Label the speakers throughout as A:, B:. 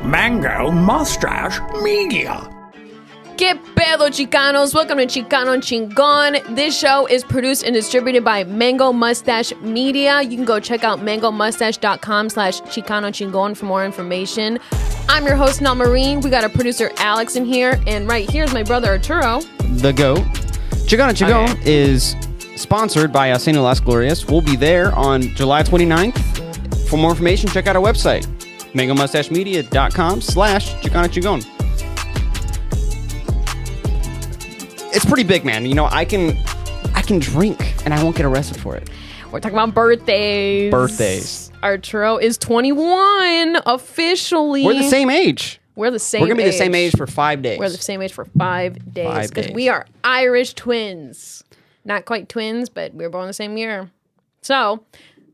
A: Mango Mustache Media.
B: Que pedo, Chicanos? Welcome to Chicano and Chingon. This show is produced and distributed by Mango Mustache Media. You can go check out mangomustache.com/Chicano Chingon for more information. I'm your host, NellMari. We got our producer, Alex, in here. And right here is my brother, Arturo.
C: The GOAT. Chicano Chingon is sponsored by Hacienda Las Glorias. We'll be there on July 29th. For more information, check out our website, mangomustachemedia.com/Chicano Chingon. It's pretty big, man. You know, I can drink and I won't get arrested for it.
B: We're talking about birthdays. Arturo is 21 officially.
C: We're the same age.
B: We're going to
C: be the same age for 5 days.
B: We're the same age for 5 days because we are Irish twins. Not quite twins, but we were born the same year. So,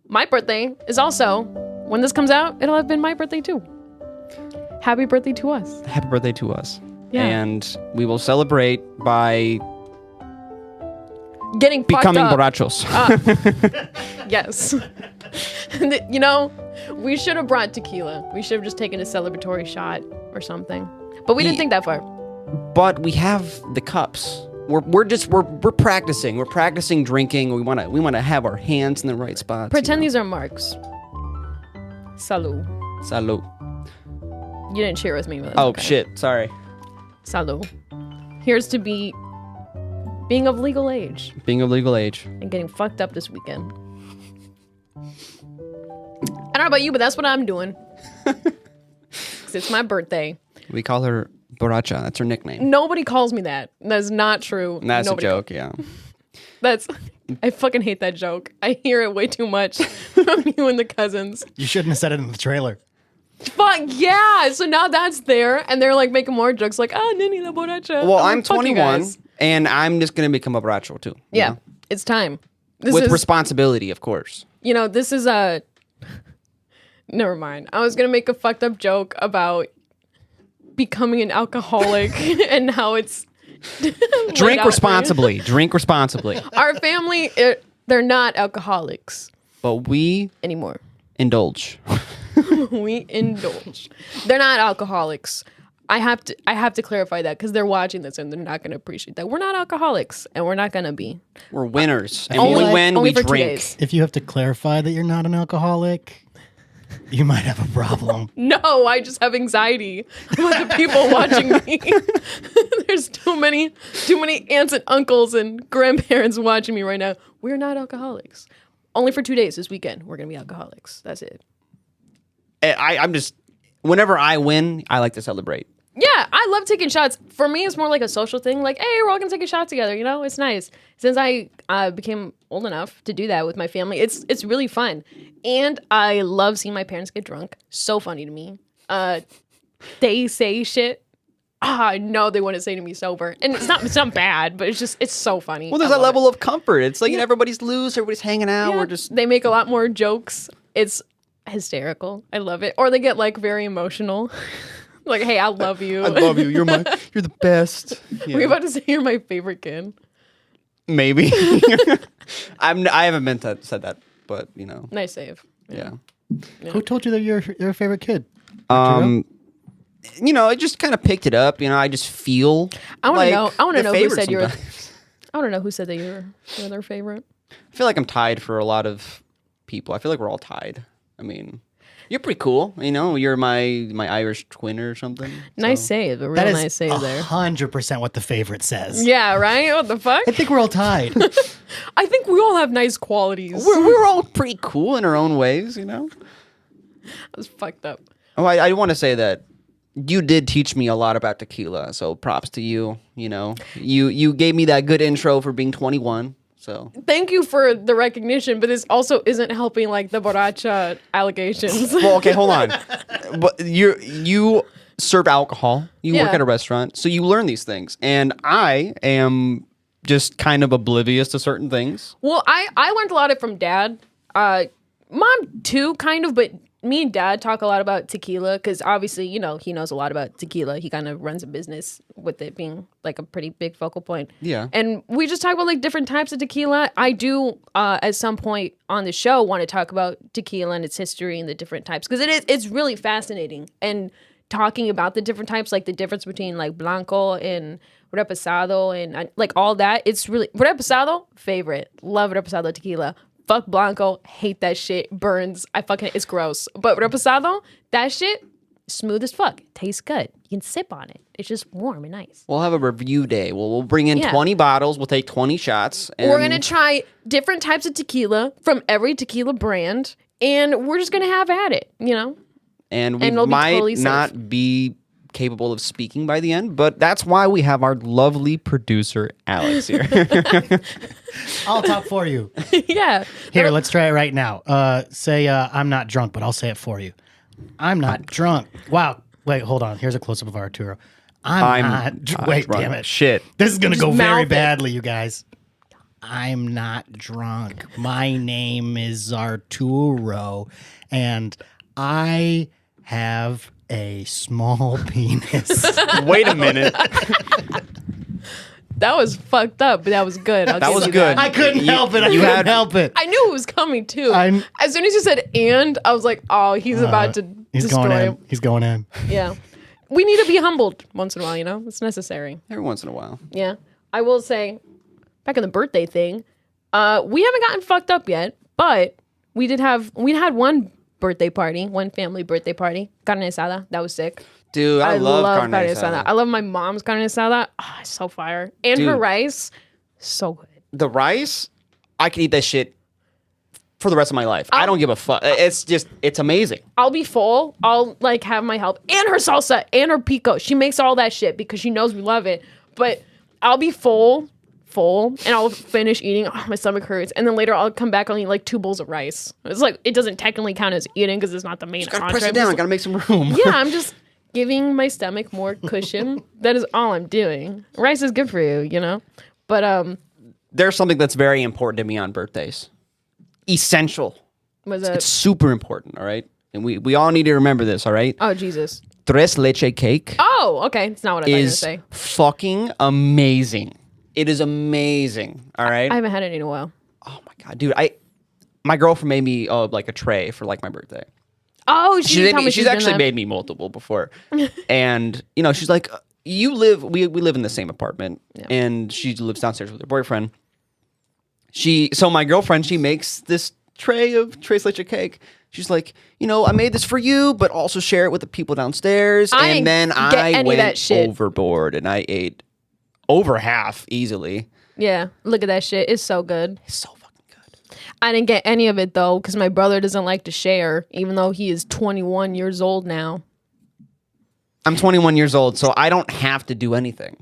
B: my birthday is also, when this comes out, it'll have been my birthday too. Happy birthday to us.
C: Happy birthday to us.
B: Yeah.
C: And we will celebrate by
B: getting
C: becoming
B: fucked up.
C: borrachos.
B: Yes. You know, we should have brought tequila. We should have just taken a celebratory shot or something. But we didn't think that far.
C: But we have the cups. We're practicing. We're practicing drinking. We wanna have our hands in the right spots.
B: Pretend these are marks. Salud.
C: Salud.
B: You didn't cheer with me. But
C: Oh
B: okay.
C: shit! Sorry.
B: Salud. Here's to being of legal age.
C: Being of legal age.
B: And getting fucked up this weekend. I don't know about you, but that's what I'm doing. 'Cause it's my birthday.
C: We call her Borracha. That's her nickname.
B: Nobody calls me that. That's not true.
C: That's
B: Nobody
C: a joke, yeah.
B: I fucking hate that joke. I hear it way too much from you and the cousins.
D: You shouldn't have said it in the trailer.
B: Fuck yeah! So now that's there, and they're like making more jokes like, Nini la borracha.
C: Well,
B: I'm
C: I'm
B: like, fuck you
C: 21,
B: guys.
C: and I'm just going to become a borracho, too.
B: Yeah,
C: know?
B: it's time. This
C: With
B: is,
C: responsibility, of course.
B: you know, this is a... Never mind. I was going to make a fucked up joke about becoming an alcoholic and how it's...
C: Drink responsibly. Drink responsibly.
B: Our family, they're not alcoholics
C: But we
B: anymore.
C: indulge.
B: We indulge. They're not alcoholics. I have to clarify that because they're watching this and they're not going to appreciate that. We're not alcoholics and we're not going to be.
C: We're winners. And
D: Only-
C: when we win,
B: only
C: we
B: for 2
C: drink.
B: days.
D: If you have to clarify that you're not an alcoholic, you might have a problem.
B: No, I just have anxiety about the people watching me. There's too many aunts and uncles and grandparents watching me right now. We're not alcoholics. Only for 2 days this weekend, we're going to be alcoholics. That's it.
C: I'm just... Whenever I win, I like to celebrate.
B: Yeah, I love taking shots. For me, it's more like a social thing. Like, hey, we're all gonna take a shot together. You know, it's nice. Since I became old enough to do that with my family, it's really fun. And I love seeing my parents get drunk. So funny to me. They say shit I know they want to say to me sober, and it's not bad, but it's so funny.
C: Well, there's a level of comfort. It's like everybody's loose, everybody's hanging out.
B: Yeah,
C: We're just...
B: They make a lot more jokes. It's hysterical. I love it. Or they get like very emotional. Like, hey, I love you.
C: I love you. You're the best. Yeah.
B: Were you about to say you're my favorite kid?
C: Maybe. I haven't said that, but you know.
B: Nice save.
C: Yeah.
D: Who told you that you're your favorite kid?
C: You know, I just kind of picked it up. You know, I just feel.
B: I want to know. I want to
C: the
B: know who
C: favorite
B: said you were.
C: sometimes.
B: I want to know who said that you're their favorite.
C: I feel like I'm tied for a lot of people. I feel like we're all tied. I mean, you're pretty cool. You know, you're my Irish twin or something.
B: Nice
C: so.
B: save. A real
D: That is
B: nice save there.
D: 100% what the favorite says.
B: Yeah, right? What the fuck?
D: I think we're all tied.
B: I think we all have nice qualities.
C: We're all pretty cool in our own ways, you know?
B: That was fucked up.
C: Oh, I want to say that you did teach me a lot about tequila, so props to you. You know, you gave me that good intro for being 21. So
B: Thank you for the recognition, but this also isn't helping like the borracha allegations.
C: well, okay, hold on. But you serve alcohol. You work
B: Yeah.
C: at a restaurant, so you learn these things, and I am just kind of oblivious to certain things.
B: Well, I learned a lot of it from Dad. Mom too, kind of, but me and Dad talk a lot about tequila because obviously, you know, he knows a lot about tequila. He kind of runs a business with it being like a pretty big focal point.
C: Yeah.
B: And we just talk about like different types of tequila. I do at some point on the show want to talk about tequila and its history and the different types because it's really fascinating. And talking about the different types, like the difference between like blanco and reposado and like all that. It's really reposado, favorite. Love reposado tequila. Fuck blanco, hate that shit. Burns. It's gross. But reposado, that shit, smooth as fuck. Tastes good. You can sip on it. It's just warm and nice.
C: We'll have a review day. We'll bring in 20 bottles. We'll take 20 shots. And
B: we're gonna try different types of tequila from every tequila brand, and we're just gonna have at it, you know.
C: And we might totally not be capable of speaking by the end, but that's why we have our lovely producer Alex here.
D: I'll talk for you.
B: Yeah.
D: Here, let's try it right now. Say I'm not drunk, but I'll say it for you. I'm not drunk. Wow. Wait, hold on. Here's a close-up of Arturo. I'm not wait,
C: drunk.
D: damn it.
C: Shit.
D: This is going to go
B: mouth
D: very
B: it.
D: badly, you guys. I'm not drunk. My name is Arturo, and I have a small penis.
C: Wait a minute.
B: That was fucked up, but that was good.
C: That was good.
D: I couldn't help it. I couldn't help it.
B: I knew it was coming too. As soon as you said "and," I was like, "Oh, he's about to destroy him."
D: He's going in.
B: Yeah, we need to be humbled once in a while. You know, it's necessary.
C: Every once in a while.
B: Yeah, I will say, back on the birthday thing, we haven't gotten fucked up yet, but we had one birthday party, one family birthday party, carne asada. That was sick.
C: Dude, I love carne asada.
B: I love my mom's carne asada. Oh, it's so fire. And her rice, so good.
C: The rice, I could eat that shit for the rest of my life. I don't give a fuck. It's amazing.
B: I'll be full. I'll like have my help. And her salsa and her pico. She makes all that shit because she knows we love it. But I'll be full, and I'll finish eating. Oh, my stomach hurts. And then later I'll come back and eat like 2 bowls of rice. It's like, it doesn't technically count as eating because it's not the main
C: Just gotta
B: entree.
C: press it down. Gotta make some room.
B: Yeah, I'm just giving my stomach more cushion. That is all I'm doing. Rice is good for you, you know? But
C: there's something that's very important to me on birthdays. Essential. It's super important, all right? And we all need to remember this, all right?
B: Oh, Jesus.
C: Tres leche cake.
B: Oh, okay. It's not what I thought you were going to
C: is
B: say.
C: fucking amazing. It is amazing, all right?
B: I haven't had it in a while.
C: Oh my God, dude. My girlfriend made me like a tray for like my birthday.
B: Oh,
C: She's actually made me multiple before. And, you know, she's like, we live in the same apartment. Yeah. And she lives downstairs with her boyfriend. So my girlfriend, she makes this tray of tres leche cake. She's like, you know, I made this for you, but also share it with the people downstairs. And then I went overboard and I ate over half easily.
B: Yeah, look at that shit. It's so good.
C: It's so fucking good.
B: I didn't get any of it though, because my brother doesn't like to share, even though he is 21 years old now.
C: I'm 21 years old, so I don't have to do anything.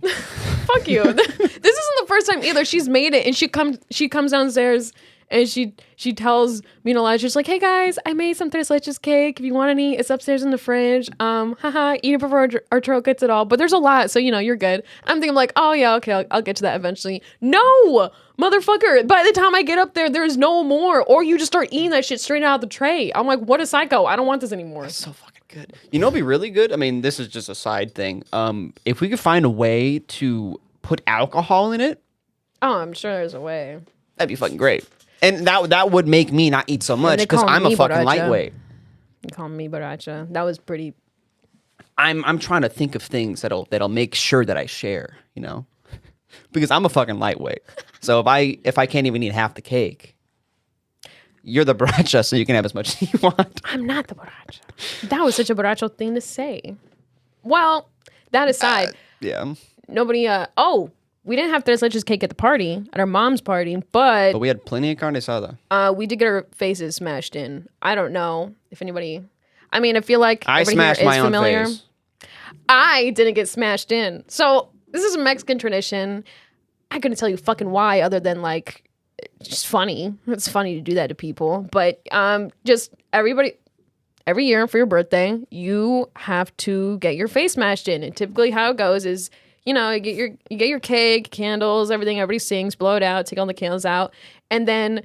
B: Fuck you. This isn't the first time either. She's made it, and she comes downstairs and she tells me and Elijah, she's like, "Hey guys, I made some tres leches cake. If you want any, it's upstairs in the fridge. Haha, eat it before Arturo gets it all. But there's a lot, so you know you're good." I'm thinking like, oh yeah, okay, I'll get to that eventually. No, motherfucker. By the time I get up there, there's no more. Or you just start eating that shit straight out of the tray. I'm like, what a psycho. I don't want this anymore.
C: That's so fucking good. You know, it'd be really good. I mean, this is just a side thing. If we could find a way to put alcohol in it,
B: oh, I'm sure there's a way.
C: That'd be fucking great. And that would make me not eat so much because I'm a fucking lightweight.
B: You call me borracha. That was pretty.
C: I'm trying to think of things that'll make sure that I share, you know, because I'm a fucking lightweight. So if I can't even eat half the cake, you're the borracha, so you can have as much as you want.
B: I'm not the borracha. That was such a borracho thing to say. Well, that aside,
C: yeah.
B: Nobody. We didn't have tres leches cake at the party, at our mom's party, but
C: we had plenty of carne asada.
B: We did get our faces smashed in. I don't know if anybody. I mean, I feel like
C: I smashed my own face.
B: I didn't get smashed in. So this is a Mexican tradition. I couldn't tell you fucking why, other than like, it's just funny. It's funny to do that to people. But just everybody, every year for your birthday, you have to get your face smashed in. And typically how it goes is, you know, you get your cake, candles, everything. Everybody sings, blow it out, take all the candles out, and then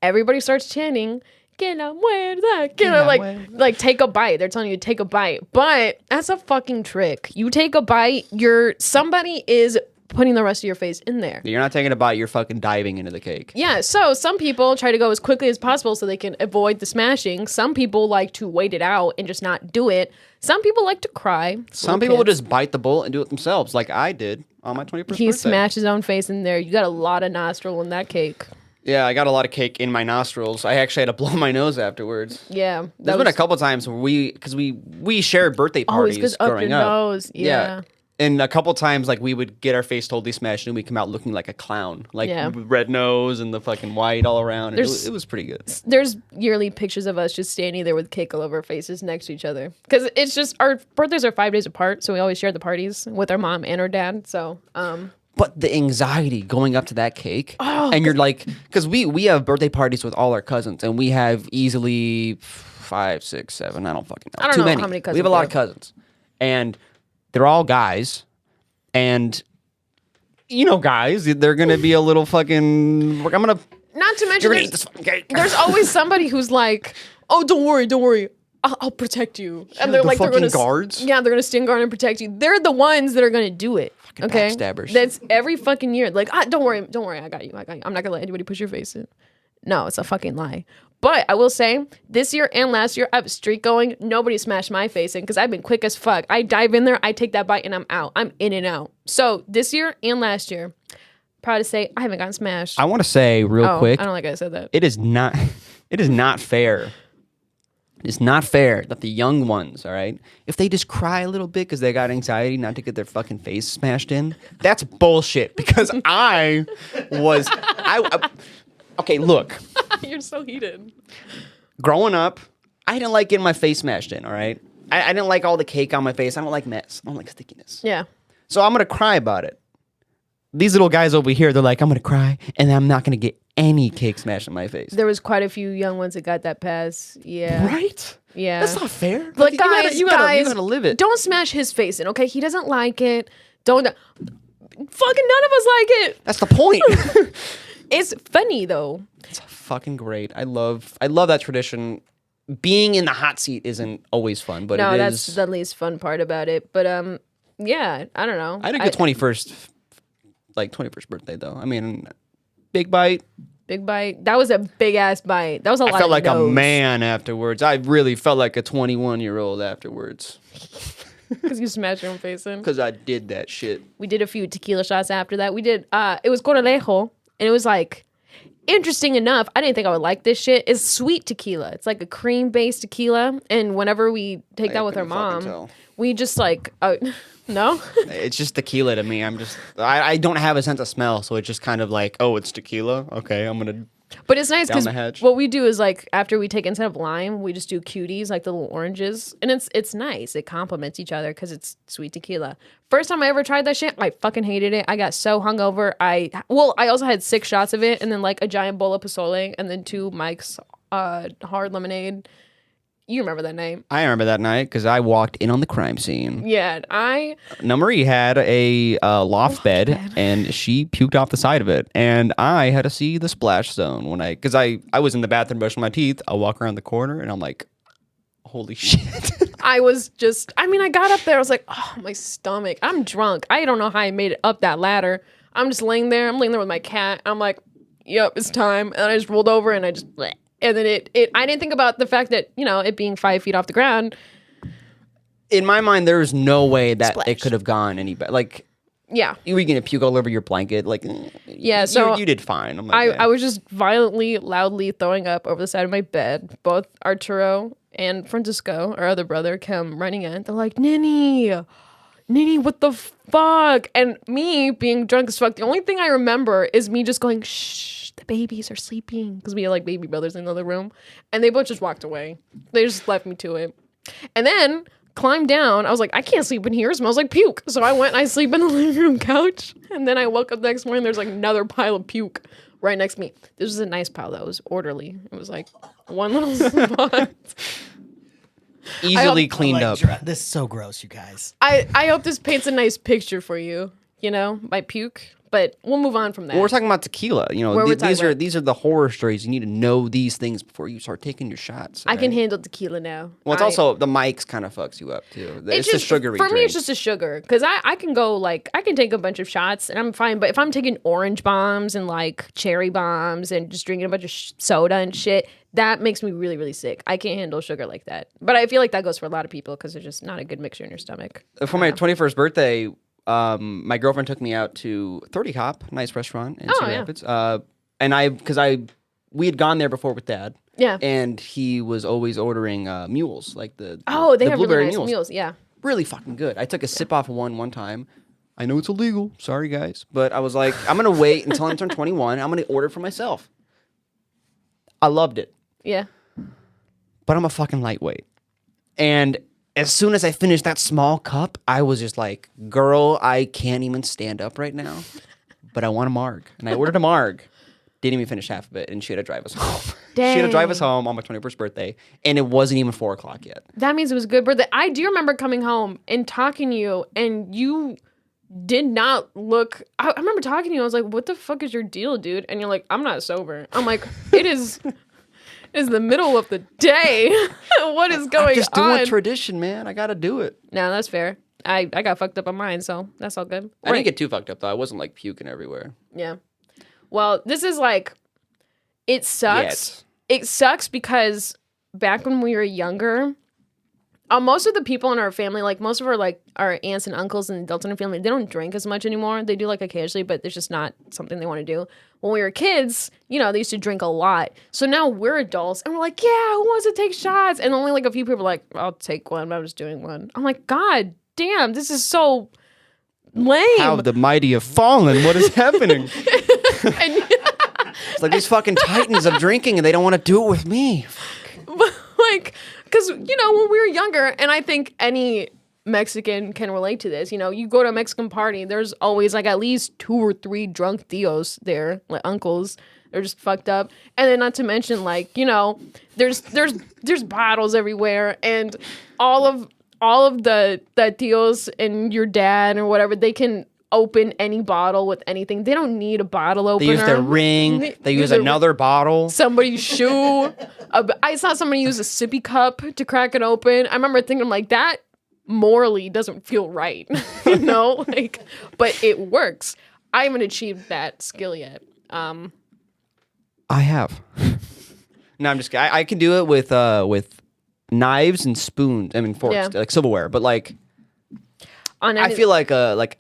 B: everybody starts chanting, "Que la muerda," you know, like take a bite. They're telling you to take a bite, but that's a fucking trick. You take a bite, somebody is putting the rest of your face in there.
C: You're not taking a bite. You're fucking diving into the cake.
B: Yeah, so some people try to go as quickly as possible so they can avoid the smashing. Some people like to wait it out and just not do it. Some people like to cry.
C: Some people will just bite the bullet and do it themselves, like I did on my 21st birthday.
B: He smashed his own face in there. You got a lot of nostril in that cake.
C: Yeah, I got a lot of cake in my nostrils. I actually had to blow my nose afterwards.
B: Yeah.
C: There's been a couple times where because we shared birthday parties growing up.
B: Nose. Yeah.
C: And a couple times, like, we would get our face totally smashed and we'd come out looking like a clown. Like, with red nose and the fucking white all around. And it was pretty good.
B: There's yearly pictures of us just standing there with cake all over our faces next to each other. Because it's just, our birthdays are 5 days apart, so we always share the parties with our mom and our dad. So,
C: But the anxiety going up to that cake, and you're like, because we have birthday parties with all our cousins, and we have easily 5, 6, 7, I don't fucking know.
B: I don't
C: Too
B: know
C: many.
B: how many cousins
C: We have a lot of cousins. And they're all guys, and guys, they're gonna be a little fucking. I'm gonna.
B: Not to mention,
C: You're gonna eat this fucking cake.
B: there's always somebody who's like, "Oh, don't worry, I'll protect you." And they're like, they're
C: fucking
B: gonna
C: guards.
B: Yeah, they're gonna stand guard and protect you. They're the ones that are gonna do it. Okay,
C: backstabbers.
B: That's every fucking year. Like, don't worry, I got you. I'm not gonna let anybody push your face in. No, it's a fucking lie. But I will say, this year and last year, I have a streak going. Nobody smashed my face in because I've been quick as fuck. I dive in there, I take that bite, and I'm out. I'm in and out. So this year and last year, proud to say I haven't gotten smashed.
C: I want to say real quick.
B: I don't like I said that.
C: It is not fair. It's not fair that the young ones, all right, if they just cry a little bit because they got anxiety not to get their fucking face smashed in, that's bullshit. Because okay, look.
B: You're so heated.
C: Growing up, I didn't like getting my face smashed in, all right? I didn't like all the cake on my face. I don't like mess. I don't like stickiness.
B: Yeah.
C: So I'm going to cry about it. These little guys over here, they're like, I'm going to cry, and I'm not going to get any cake smashed in my face.
B: There was quite a few young ones that got that pass. Yeah.
C: Right?
B: Yeah.
C: That's not fair.
B: Like, guys,
C: you gotta live it.
B: Don't smash his face in, okay? He doesn't like it. Fucking none of us like it.
C: That's the point.
B: It's funny, though.
C: It's fucking great. I love that tradition. Being in the hot seat isn't always fun, but
B: that's the least fun part about it. But yeah, I don't know.
C: I had a good 21st birthday though. I mean, big bite.
B: Big bite. That was a big ass bite. That was a lot.
C: I felt
B: of
C: like
B: nose.
C: a man afterwards. I really felt like a 21-year-old afterwards.
B: Because you smashed your own face in.
C: Because I did that shit.
B: We did a few tequila shots after that. We did. It was Coralejo, and it was like. Interesting enough, I didn't think I would like this shit. It's sweet tequila. It's like a cream-based tequila. And whenever we take that with our mom, we just like, no?
C: It's just tequila to me. I don't have a sense of smell. So it's just kind of like, oh, it's tequila? Okay, I'm going to
B: But it's nice
C: down
B: because
C: the hatch.
B: what we do is like, after we take, instead of lime, we just do cuties, like the little oranges. And it's nice. It complements each other because it's sweet tequila. First time I ever tried that shit, I fucking hated it. I got so hungover. I also had 6 shots of it and then like a giant bowl of pozole and then 2 Mike's hard lemonade. You remember that night?
C: I remember that night because I walked in on the crime scene.
B: Yeah,
C: NellMari had a loft bed and she puked off the side of it. And I had to see the splash zone because I was in the bathroom brushing my teeth. I walk around the corner and I'm like, holy shit.
B: I got up there. I was like, oh, my stomach. I'm drunk. I don't know how I made it up that ladder. I'm just laying there. I'm laying there with my cat. I'm like, yep, it's time. And I just rolled over and I just... bleh. And then I didn't think about the fact that, it being 5 feet off the ground.
C: In my mind, there was no way that
B: Splash.
C: it could have gone any better. Like,
B: Yeah.
C: you were going to puke all over your blanket. Like,
B: Yeah, so
C: you did fine. I'm like,
B: I was just violently, loudly throwing up over the side of my bed. Both Arturo and Francisco, our other brother, come running in. They're like, Nini, what the fuck? And me being drunk as fuck, the only thing I remember is me just going, shh. The babies are sleeping because we had like baby brothers in the other room, and they both just walked away. They just left me to it, and then climbed down. I was like, I can't sleep in here. It smells like puke. So I went and I sleep in the living room couch, and then I woke up the next morning. There's like another pile of puke right next to me. This was a nice pile though. It was orderly. It was like one little spot.
C: easily cleaned up.
D: This is so gross, you guys.
B: I hope this paints a nice picture for you. My puke. But we'll move on from that.
C: Well, we're talking about tequila. You know,
B: We're talking
C: these are the horror stories. You need to know these things before you start taking your shots.
B: I can handle tequila now.
C: Well, it's also the mics kind of fucks you up too. It's a sugary
B: for me.
C: drink.
B: It's just a sugar because I can go like I can take a bunch of shots and I'm fine. But if I'm taking orange bombs and like cherry bombs and just drinking a bunch of soda and shit, that makes me really, really sick. I can't handle sugar like that. But I feel like that goes for a lot of people because it's just not a good mixture in your stomach.
C: For my 21st birthday, my girlfriend took me out to 30 Hop, nice restaurant in Cedar Rapids. And we had gone there before with Dad.
B: Yeah.
C: And he was always ordering mules, like
B: they
C: the
B: have
C: blueberry
B: really nice mules. Yeah.
C: Really fucking good. I took a sip off of one time. I know it's illegal. Sorry, guys. But I was like, I'm going to wait until I turn 21. I'm going to order for myself. I loved it.
B: Yeah.
C: But I'm a fucking lightweight. And as soon as I finished that small cup, I was just like, girl, I can't even stand up right now. But I want a marg. And I ordered a marg. Didn't even finish half of it. And she had to drive us home.
B: Dang.
C: She had to drive us home on my 21st birthday. And it wasn't even 4 o'clock yet.
B: That means it was a good birthday. I do remember coming home and talking to you, and you did not look. I remember talking to you. I was like, what the fuck is your deal, dude? And you're like, I'm not sober. I'm like, it is the middle of the day. What is going on?
C: I'm just doing tradition, man. I got to do it.
B: No, that's fair. I got fucked up on mine, so that's all good.
C: I didn't get too fucked up, though. I wasn't, like, puking everywhere.
B: Yeah. Well, this is, like, it sucks. It sucks because back when we were younger, most of the people in our family, like, most of our aunts and uncles and adults in our family, they don't drink as much anymore. They do, like, occasionally, but it's just not something they want to do. When we were kids, you know, they used to drink a lot. So now we're adults, and we're like, yeah, who wants to take shots? And only, like, a few people are like, I'll take one, but I'm just doing one. I'm like, God damn, this is so lame.
C: How the mighty have fallen. What is happening? It's like these fucking titans of drinking, and they don't want to do it with me.
B: But, like, because, you know, when we were younger, and I think any Mexican can relate to this, you know, you go to a Mexican party, there's always, like, at least 2 or 3 drunk tios there, like uncles. They're just fucked up. And then not to mention, like, you know, there's bottles everywhere, and all of the tios and your dad or whatever, they can open any bottle with anything. They don't need a bottle opener.
C: They use their ring. They use another bottle.
B: Somebody's shoe. I saw somebody use a sippy cup to crack it open. I remember thinking, like, that morally doesn't feel right, you know? Like, but it works. I haven't achieved that skill yet.
C: I have. No, I'm just kidding. I can do it with knives and spoons. I mean forks, like silverware. But like, I feel like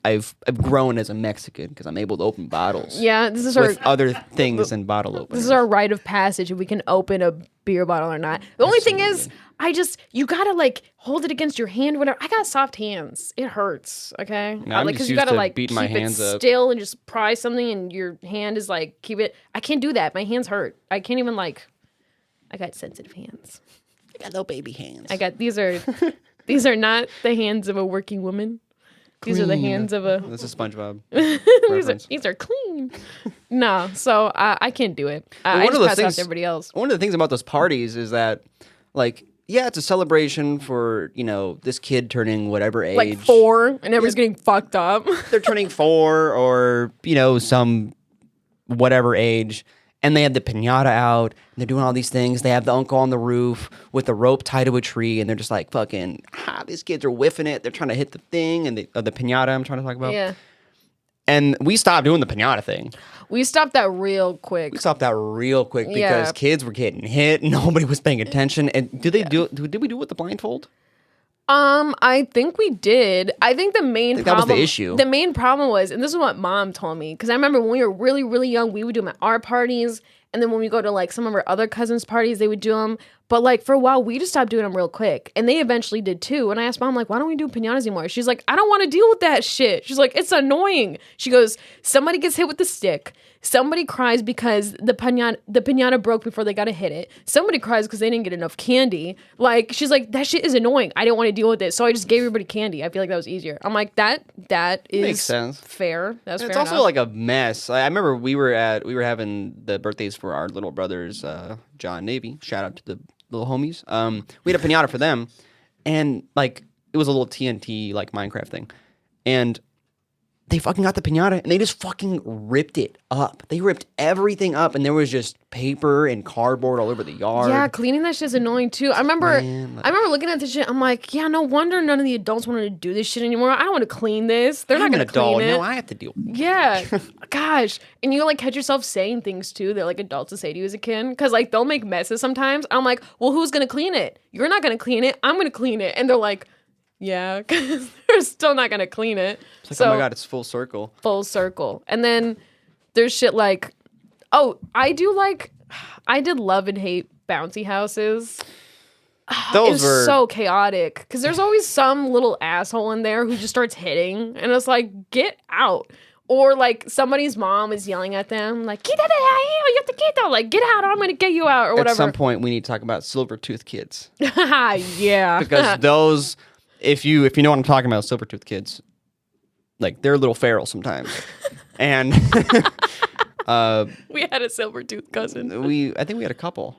C: I've grown as a Mexican because I'm able to open bottles.
B: Yeah, this is
C: with other things than bottle openers.
B: This is our rite of passage if we can open a beer bottle or not. The only thing is, you gotta like hold it against your hand. Whatever. I got soft hands. It hurts. Okay,
C: no, I'm
B: because
C: just
B: you gotta
C: used to
B: like
C: beating
B: keep
C: my
B: it
C: hands up.
B: still and just pry something, and your hand is like keep it. I can't do that. My hands hurt. I can't even like. I got sensitive hands.
C: I got little baby hands.
B: I got these are not the hands of a working woman. These are the hands of a.
C: This is SpongeBob.
B: these are clean. No, so I can't do it. I
C: one
B: just
C: of those
B: pass
C: things,
B: off to everybody else.
C: One of the things about those parties is that, like, yeah, it's a celebration for, you know, this kid turning whatever age.
B: Like 4, and everybody's getting fucked up.
C: They're turning 4 or, you know, some whatever age. And they have the piñata out, and they're doing all these things. They have the uncle on the roof with a rope tied to a tree, and they're just like, fucking, these kids are whiffing it. They're trying to hit the thing, and the piñata I'm trying to talk about.
B: Yeah.
C: And we stopped doing the piñata thing.
B: We stopped that real quick.
C: Because kids were getting hit, and nobody was paying attention. And did we do it with the blindfold?
B: I think we did. I think the main problem...
C: that was the issue.
B: The main problem was, and this is what Mom told me, because I remember when we were really, really young, we would do them at our parties, and then when we go to, like, some of our other cousins' parties, they would do them. But, like, for a while, we just stopped doing them real quick. And they eventually did, too. And I asked Mom, like, why don't we do piñatas anymore? She's like, I don't want to deal with that shit. She's like, it's annoying. She goes, somebody gets hit with the stick. Somebody cries because the piñata broke before they got to hit it. Somebody cries because they didn't get enough candy. Like, she's like, that shit is annoying. I didn't want to deal with it. So I just gave everybody candy. I feel like that was easier. I'm like, that is
C: makes sense.
B: Fair. That's fair.
C: It's also
B: enough.
C: like a mess. I remember we were having the birthdays for our little brothers, John and Navy. Shout out to the little homies. We had a piñata for them, and like it was a little TNT like Minecraft thing, and they fucking got the piñata and they just fucking ripped it up. They ripped everything up and there was just paper and cardboard all over the yard.
B: Yeah, cleaning that shit's annoying too. I remember looking at this shit. I'm like, yeah, no wonder none of the adults wanted to do this shit anymore. I don't want to clean this. They're not
C: I'm
B: going
C: an
B: to clean
C: adult.
B: it.
C: No, I have to deal with it.
B: Yeah, gosh. And you like catch yourself saying things too that like adults would say to you as a kid. Because like they'll make messes sometimes. I'm like, well, who's going to clean it? You're not going to clean it. I'm going to clean it. And they're like, yeah, because they're still not going to clean it.
C: It's like,
B: so,
C: oh my God, it's full circle.
B: Full circle. And then there's shit like, oh, I did love and hate bouncy houses.
C: Those were
B: so chaotic because there's always some little asshole in there who just starts hitting and it's like, get out. Or like somebody's mom is yelling at them like, get out of here, you have to get out, like get out or I'm gonna get you out or whatever.
C: At some point we need to talk about silver tooth kids.
B: Yeah.
C: Because those, if you know what I'm talking about, silver tooth kids, like they're a little feral sometimes. And
B: we had a silver tooth cousin.
C: I think we had a couple.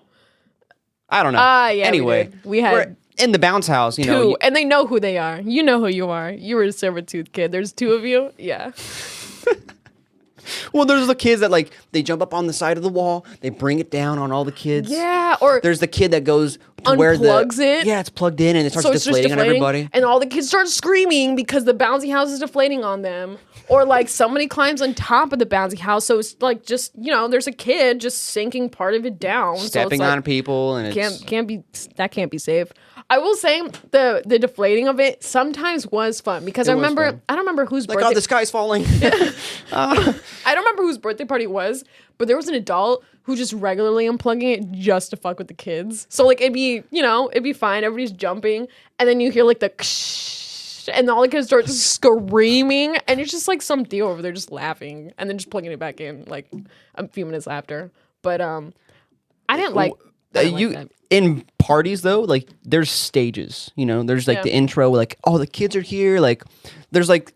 C: I don't know.
B: Yeah.
C: Anyway,
B: we had
C: we're in the bounce house, you
B: two,
C: know.
B: and they know who they are. You know who you are. You were a silver tooth kid. There's two of you. Yeah.
C: Well, there's the kids that like they jump up on the side of the wall, they bring it down on all the kids.
B: Yeah, or
C: there's the kid that goes to where
B: unplugs it.
C: Yeah, it's plugged in and it starts
B: so it's
C: deflating
B: just
C: on everybody.
B: And all the kids start screaming because the bouncy house is deflating on them. Or like somebody climbs on top of the bouncy house, so it's like just there's a kid just sinking part of it down,
C: Stepping
B: so it's
C: on people, and it's
B: can't be safe. I will say the deflating of it sometimes was fun because I don't remember whose
C: like,
B: birthday.
C: oh, the sky's falling.
B: I don't remember whose birthday party it was, but there was an adult who just regularly unplugging it just to fuck with the kids. So like it'd be fine, everybody's jumping, and then you hear like the and all the kids start screaming, and it's just like some deal over there just laughing and then just plugging it back in like a few minutes after. But I didn't like that.
C: In parties though, like there's stages, there's like the intro, like, oh, the kids are here, like there's like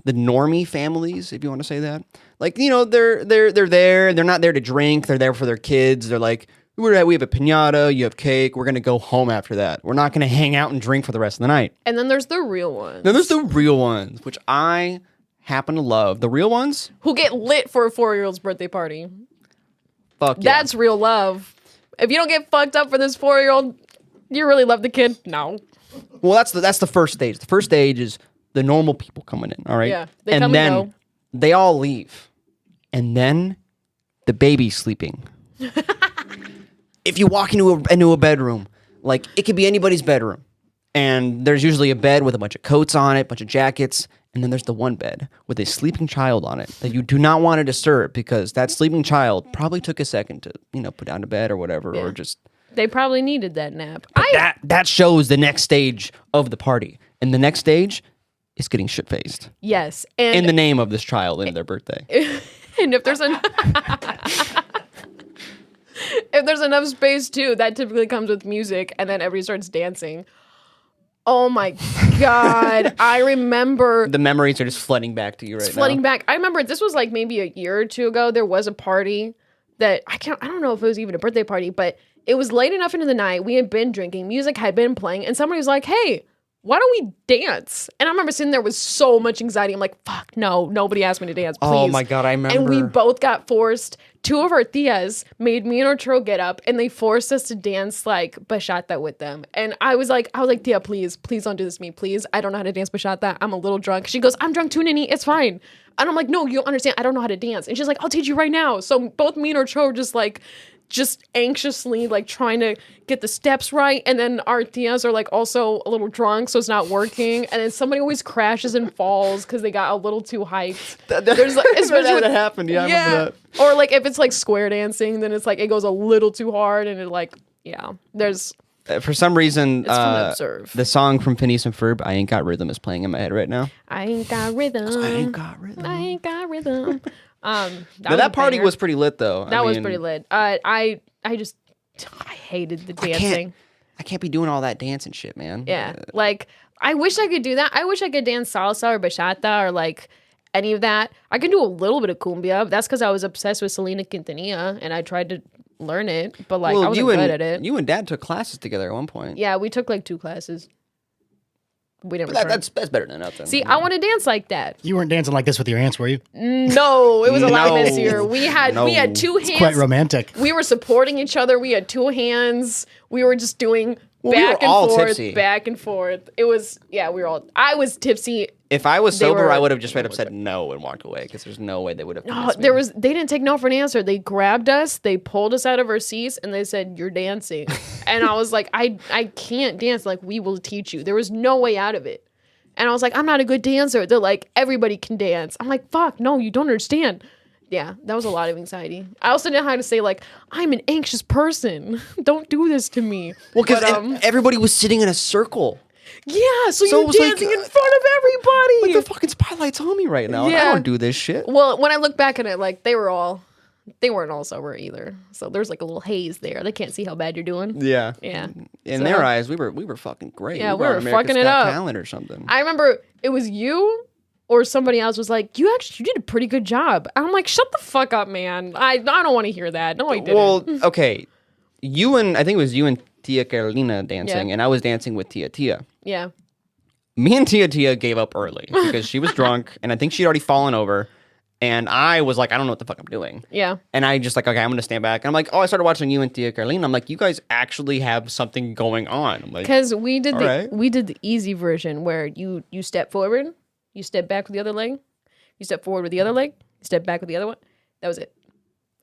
C: the normie families, if you want to say that, like, they're there, they're not there to drink, they're there for their kids, they're like, we have a piñata, you have cake, we're gonna go home after that, we're not gonna hang out and drink for the rest of the night.
B: And then there's the real ones.
C: Then there's the real ones, which I happen to love. The real ones
B: who get lit for a 4-year-old's birthday party.
C: Fuck yeah.
B: That's real love. If you don't get fucked up for this 4-year-old, you really love the kid? No.
C: Well, that's the first stage. The first stage is the normal people coming in, all right?
B: Yeah. They
C: and
B: come
C: then
B: and go.
C: They all leave. And then the baby's sleeping. If you walk into a bedroom, like it could be anybody's bedroom, and there's usually a bed with a bunch of coats on it, a bunch of jackets, and then there's the one bed with a sleeping child on it that you do not want to disturb because that sleeping child probably took a second to, put down to bed or whatever, or just...
B: They probably needed that nap.
C: That shows the next stage of the party. And the next stage is getting shit-faced.
B: Yes. And
C: in the name of this child and their birthday.
B: And if there's if there's enough space too, that typically comes with music, and then everybody starts dancing. Oh my God. I remember
C: the memories are just flooding back to you right now.
B: Flooding back. I remember this was like maybe a year or two ago. There was a party that I don't know if it was even a birthday party, but it was late enough into the night. We had been drinking, music had been playing, and somebody was like, hey, why don't we dance? And I remember sitting there with so much anxiety. I'm like, fuck, no, nobody asked me to dance, please.
C: Oh my God, I remember.
B: And we both got forced. Two of our tias made me and Arturo get up, and they forced us to dance like bachata with them. And I was like, tia, please don't do this to me, please. I don't know how to dance bachata. I'm a little drunk. She goes, I'm drunk too, Nini. It's fine. And I'm like, no, you don't understand. I don't know how to dance. And she's like, I'll teach you right now. So both me and Arturo were just anxiously like trying to get the steps right, and then our tias are like also a little drunk, so it's not working, and then somebody always crashes and falls because they got a little too hyped. There's like, especially
C: that happened. Yeah, I remember that.
B: Or like if it's like square dancing, then it's like it goes a little too hard, and it like there's
C: for some reason
B: it's fun to observe.
C: The song from Phineas and Ferb, I Ain't Got Rhythm, is playing in my head right now.
B: I ain't got rhythm.
C: I ain't got rhythm.
B: I ain't got rhythm.
C: That party was pretty lit though.
B: That was pretty lit. I hated the dancing.
C: I can't be doing all that dancing shit, man.
B: Yeah. Like, I wish I could do that. I wish I could dance salsa or bachata or like any of that. I can do a little bit of cumbia, but that's because I was obsessed with Selena Quintanilla and I tried to learn it, but like I wasn't good at it.
C: You and Dad took classes together at one point.
B: Yeah, we took like 2 classes. we didn't.
C: But
B: return.
C: that's better than nothing.
B: See, I want to dance like that.
D: You weren't dancing like this with your aunts, were you?
B: No, it was a lot
C: No.
B: messier. We had
C: No.
B: two hands.
D: It's quite romantic.
B: We were supporting each other. We had two hands. We were just doing
C: we
B: back
C: were
B: and
C: all
B: forth,
C: tipsy.
B: back and forth. It was we were all. I was tipsy.
C: If I was
B: They
C: sober,
B: were-
C: I would have just straight up said no and walked away because there's no way they would have.
B: Oh, they didn't take no for an answer. They grabbed us, they pulled us out of our seats, and they said, "You're dancing." And I was like, I can't dance. Like, we will teach you. There was no way out of it. And I was like, I'm not a good dancer. They're like, everybody can dance. I'm like, fuck, no, you don't understand. Yeah, that was a lot of anxiety. I also didn't know how to say, like, I'm an anxious person. Don't do this to me.
C: Well, because
B: But,
C: everybody was sitting in a circle.
B: yeah, so
C: So it
B: you're
C: was like,
B: dancing in front of everybody.
C: Like the fucking spotlight's on me right now.
B: Yeah.
C: I don't do this shit.
B: Well, when I look back at it, like, they weren't all sober either. So there's like a little haze there. They can't see how bad you're doing.
C: Yeah.
B: Yeah.
C: In
B: So-
C: their eyes, we were fucking great.
B: Yeah, we
C: on
B: were
C: America's
B: fucking it
C: Got
B: up.
C: Talent or something.
B: I remember it was you or somebody else was like, you did a pretty good job. I'm like, shut the fuck up, man. I don't want to hear that. No, I didn't.
C: Well, okay. I think it was you and Tia Carolina dancing,
B: Yeah.
C: and I was dancing with Tia.
B: Yeah.
C: Me and Tia gave up early because she was drunk, and I think she'd already fallen over. And I was like, I don't know what the fuck I'm doing.
B: Yeah.
C: And I just like, okay, I'm going to stand back. And I'm like, oh, I started watching you and Tia Carolina. I'm like, you guys actually have something going on. I'm like,
B: Because we did
C: right.
B: we did the easy version where you step forward, you step back with the other leg, you step forward with the other leg, you step back with the other one. That was it.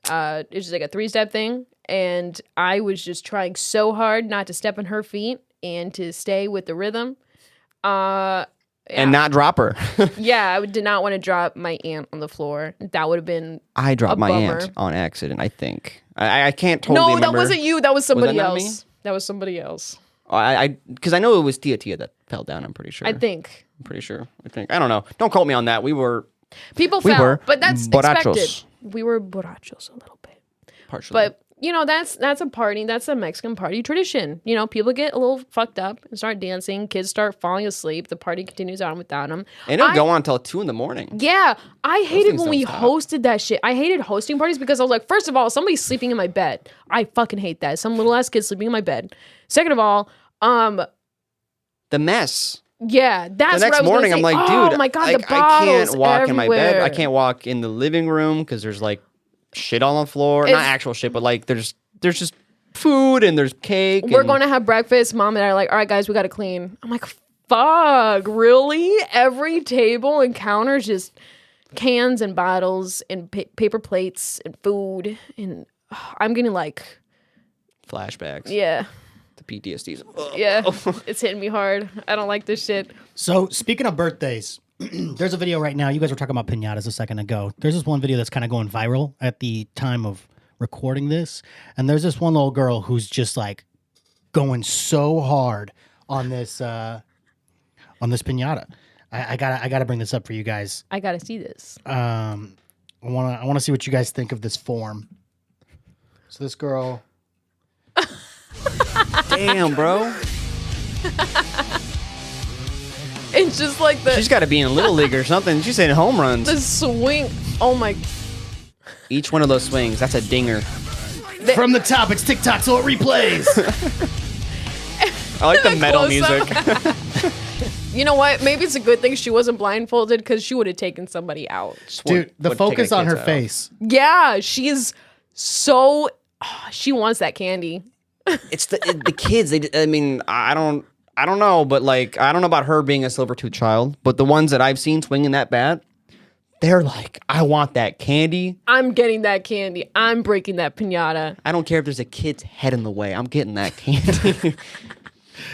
B: It's just like a 3-step thing. And I was just trying so hard not to step on her feet and to stay with the rhythm.
C: and not drop her.
B: Yeah, I did not want to drop my aunt on the floor. That would have been
C: I dropped my
B: bummer.
C: aunt on accident, I think. I can't totally
B: no,
C: remember.
B: that wasn't you. That was somebody
C: not me?
B: else. That was somebody else.
C: Because I know it was Tia that fell down, I'm pretty sure.
B: I think
C: I'm pretty sure. I don't know. Don't quote me on that. We were
B: people
C: We
B: fell,
C: were
B: but that's
C: borrachos.
B: expected. We were borrachos a little bit,
C: partially.
B: but that's a party. That's a Mexican party tradition. People get a little fucked up and start dancing. Kids start falling asleep. The party continues on without them.
C: and it'll go on until 2 a.m.
B: Yeah, I hated
C: things
B: when we
C: don't stop.
B: hosted that shit. I hated hosting parties because I was like, first of all, somebody's sleeping in my bed. I fucking hate that. Some little ass kid sleeping in my bed. Second of all,
C: The mess.
B: yeah, that's
C: The
B: what I
C: next
B: was
C: morning,
B: gonna
C: I'm
B: say.
C: like,
B: oh
C: dude,
B: my god,
C: I
B: the bottles
C: can't walk in my bed.
B: everywhere.
C: I can't walk in the living room because there's like shit all on the floor. Not
B: It's-
C: actual shit, but like there's just food and there's cake.
B: We're
C: and-
B: going to have breakfast. Mom and I are like, all right, guys, we got to clean. I'm like, fuck, really? Every table and counter is just cans and bottles and paper plates and food. And I'm getting like,
C: flashbacks.
B: yeah,
C: The PTSDs.
B: yeah, it's hitting me hard. I don't like this shit.
D: So speaking of birthdays, there's a video right now. You guys were talking about piñatas a second ago. There's this one video that's kind of going viral at the time of recording this, and there's this one little girl who's just like going so hard on this piñata. I gotta bring this up for you guys.
B: I got to see this.
D: I wanna see what you guys think of this form. So this girl,
C: Damn, bro.
B: It's just like
C: She's got to be in a little league or something. She's hitting home runs.
B: the swing. Oh my.
C: Each one of those swings, that's a dinger.
D: from the top, it's TikTok, so it replays.
C: I like the metal
B: close-up.
C: music.
B: You know what? Maybe it's a good thing she wasn't blindfolded because she would have taken somebody out.
D: Dude, the
C: Would
D: focus
C: take a
D: on her
C: kid's out.
D: face.
B: Yeah, she's so. She wants that candy.
C: It's the kids. I mean, I don't know, but like, I don't know about her being a silver-tooth child, but the ones that I've seen swinging that bat, they're like, I want that candy.
B: I'm getting that candy. I'm breaking that piñata.
C: I don't care if there's a kid's head in the way. I'm getting that candy.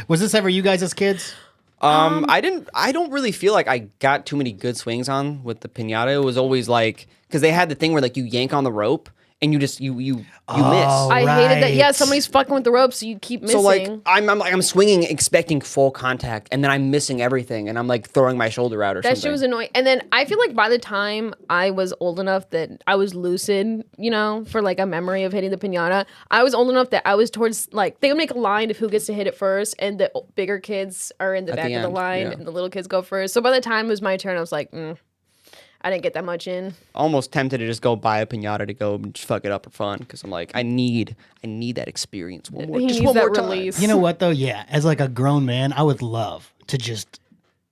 D: Was this ever you guys as kids?
C: I don't really feel like I got too many good swings on with the piñata. It was always like, because they had the thing where like you yank on the rope and you just you miss.
B: I hated that. Yeah,
D: right.
B: somebody's fucking with the rope, so you keep missing.
C: So like I'm swinging expecting full contact, and then I'm missing everything, and I'm like throwing my shoulder out or
B: that
C: something.
B: shit was annoying. And then I feel like by the time I was old enough that I was lucid, for like a memory of hitting the piñata, I was old enough that I was towards like they would make a line of who gets to hit it first, and the bigger kids are in the
C: At
B: back
C: the
B: of the
C: end,
B: line,
C: yeah.
B: and the little kids go first. So by the time it was my turn, I was like, I didn't get that much in.
C: Almost tempted to just go buy a piñata to go and just fuck it up for fun because I'm like I need that experience one more,
B: He
C: just
B: needs
C: one
B: that
C: more time.
B: release.
D: You know what though? Yeah, as like a grown man, I would love to just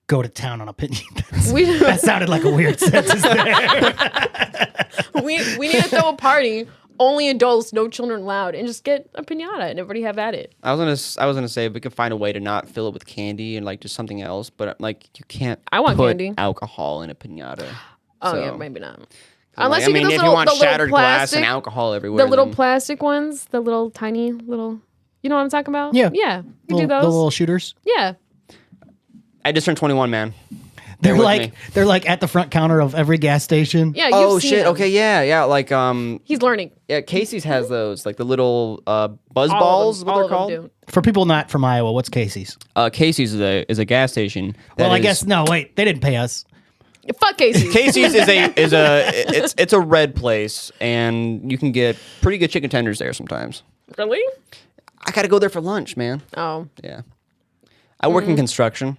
D: go to town on opinion.
B: We-
D: That sounded like a weird sentence there.
B: we need to throw a party. Only adults, no children allowed, and just get a pinata and everybody have at it.
C: I was gonna say if we could find a way to not fill it with candy and like just something else, but like you can't.
B: I want
C: put
B: candy.
C: alcohol in a pinata.
B: Oh
C: So,
B: yeah, maybe not.
C: like,
B: Unless
C: I
B: you
C: mean,
B: get those
C: if
B: little,
C: you want
B: the little
C: shattered glass and
B: plastic,
C: alcohol everywhere,
B: the little
C: then-
B: plastic ones, the little tiny little. You know what I'm talking about?
D: Yeah.
B: yeah. You do
D: The
B: those.
D: little shooters.
B: Yeah.
C: I just turned 21, man.
D: They're
C: with
D: like
C: me.
D: they're like at the front counter of every gas station.
B: Yeah. You've
C: Oh
B: seen
C: shit!
B: them.
C: Okay, yeah, like
B: He's learning.
C: yeah, Casey's has those like the little buzz
B: All
C: balls.
B: of
C: Is
B: them,
C: what
B: all
C: they're
B: of them
C: called.
B: do.
D: For people not from Iowa, what's Casey's?
C: Casey's is a gas station.
D: Well,
C: that
D: I
C: is-
D: guess no. Wait, they didn't pay us.
B: Fuck Casey.
C: Casey's it's a red place, and you can get pretty good chicken tenders there sometimes.
B: Really?
C: I gotta go there for lunch, man.
B: Oh.
C: Yeah, I work in construction,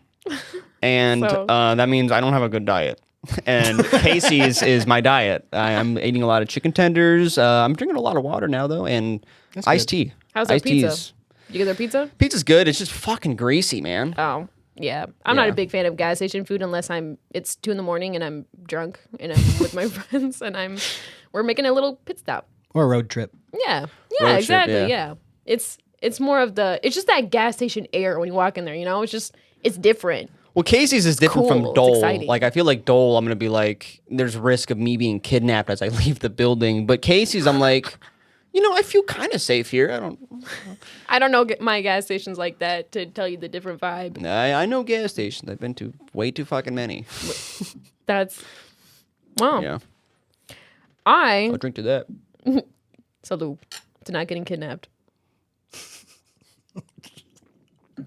C: and
B: So?
C: that means I don't have a good diet. And Casey's is my diet. I'm eating a lot of chicken tenders. I'm drinking a lot of water now, though, and iced tea.
B: How's their
C: Iced
B: pizza?
C: teas.
B: You get their pizza?
C: Pizza's good. It's just fucking greasy, man.
B: Oh. Yeah. I'm not
C: Yeah.
B: a big fan of gas station food unless it's 2 a.m. and I'm drunk and I'm with my friends and we're making a little pit stop.
D: Or a road trip.
B: Yeah. Yeah,
C: Road trip,
B: exactly.
C: yeah.
B: Yeah. It's more of it's just that gas station air when you walk in there, you know? It's different.
C: Well, Casey's is different
B: Cool,
C: from
B: it's
C: Dole.
B: exciting.
C: Like I feel like Dole, I'm gonna be like, there's risk of me being kidnapped as I leave the building. But Casey's, I'm like, I feel kind of safe here.
B: I don't know my gas stations like that to tell you the different vibe.
C: I know gas stations. I've been to way too fucking many.
B: That's wow.
C: Yeah,
B: I
C: I'll drink to that.
B: salute to not getting kidnapped.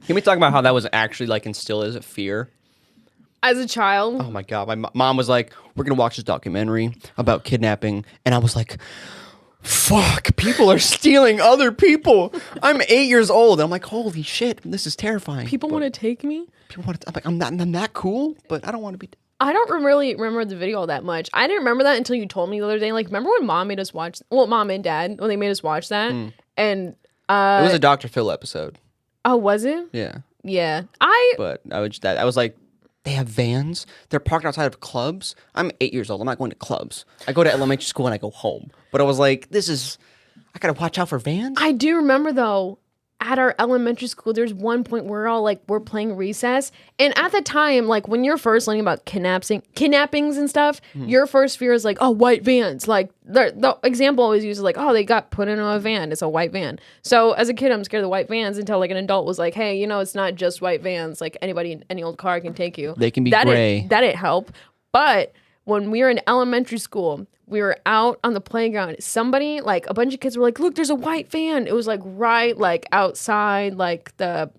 C: Can we talk about how that was actually like instilled as a fear?
B: As a child,
C: Oh my god, my mom was like, "We're gonna watch this documentary about kidnapping," and I was like, "Fuck, people are stealing other people." I'm 8 years old, and I'm like, "Holy shit, this is terrifying."
B: people want to take me.
C: People want to. I'm like, I'm that cool, but I don't want to be.
B: I don't really remember the video that much. I didn't remember that until you told me the other day. Like, remember when mom made us watch? Well, mom and dad when they made us watch that, and
C: It was a Dr. Phil episode.
B: oh, was it?
C: Yeah,
B: Yeah,
C: but I was like, they have vans. They're parked outside of clubs. I'm 8 years old. I'm not going to clubs. I go to elementary school and I go home. But I was like, I gotta watch out for vans.
B: I do remember though. At our elementary school, there's one point where we're playing recess, and at the time, like when you're first learning about kidnappings and stuff, your first fear is like, oh, white vans. Like the example always uses like, oh, they got put into a van. It's a white van. So as a kid, I'm scared of the white vans until like an adult was like, hey, it's not just white vans. Like anybody in any old car can take you.
C: They can be
B: that
C: gray.
B: That didn't help. But when we were in elementary school, we were out on the playground. Somebody, like a bunch of kids were like, look, there's a white van. It was like right like outside like because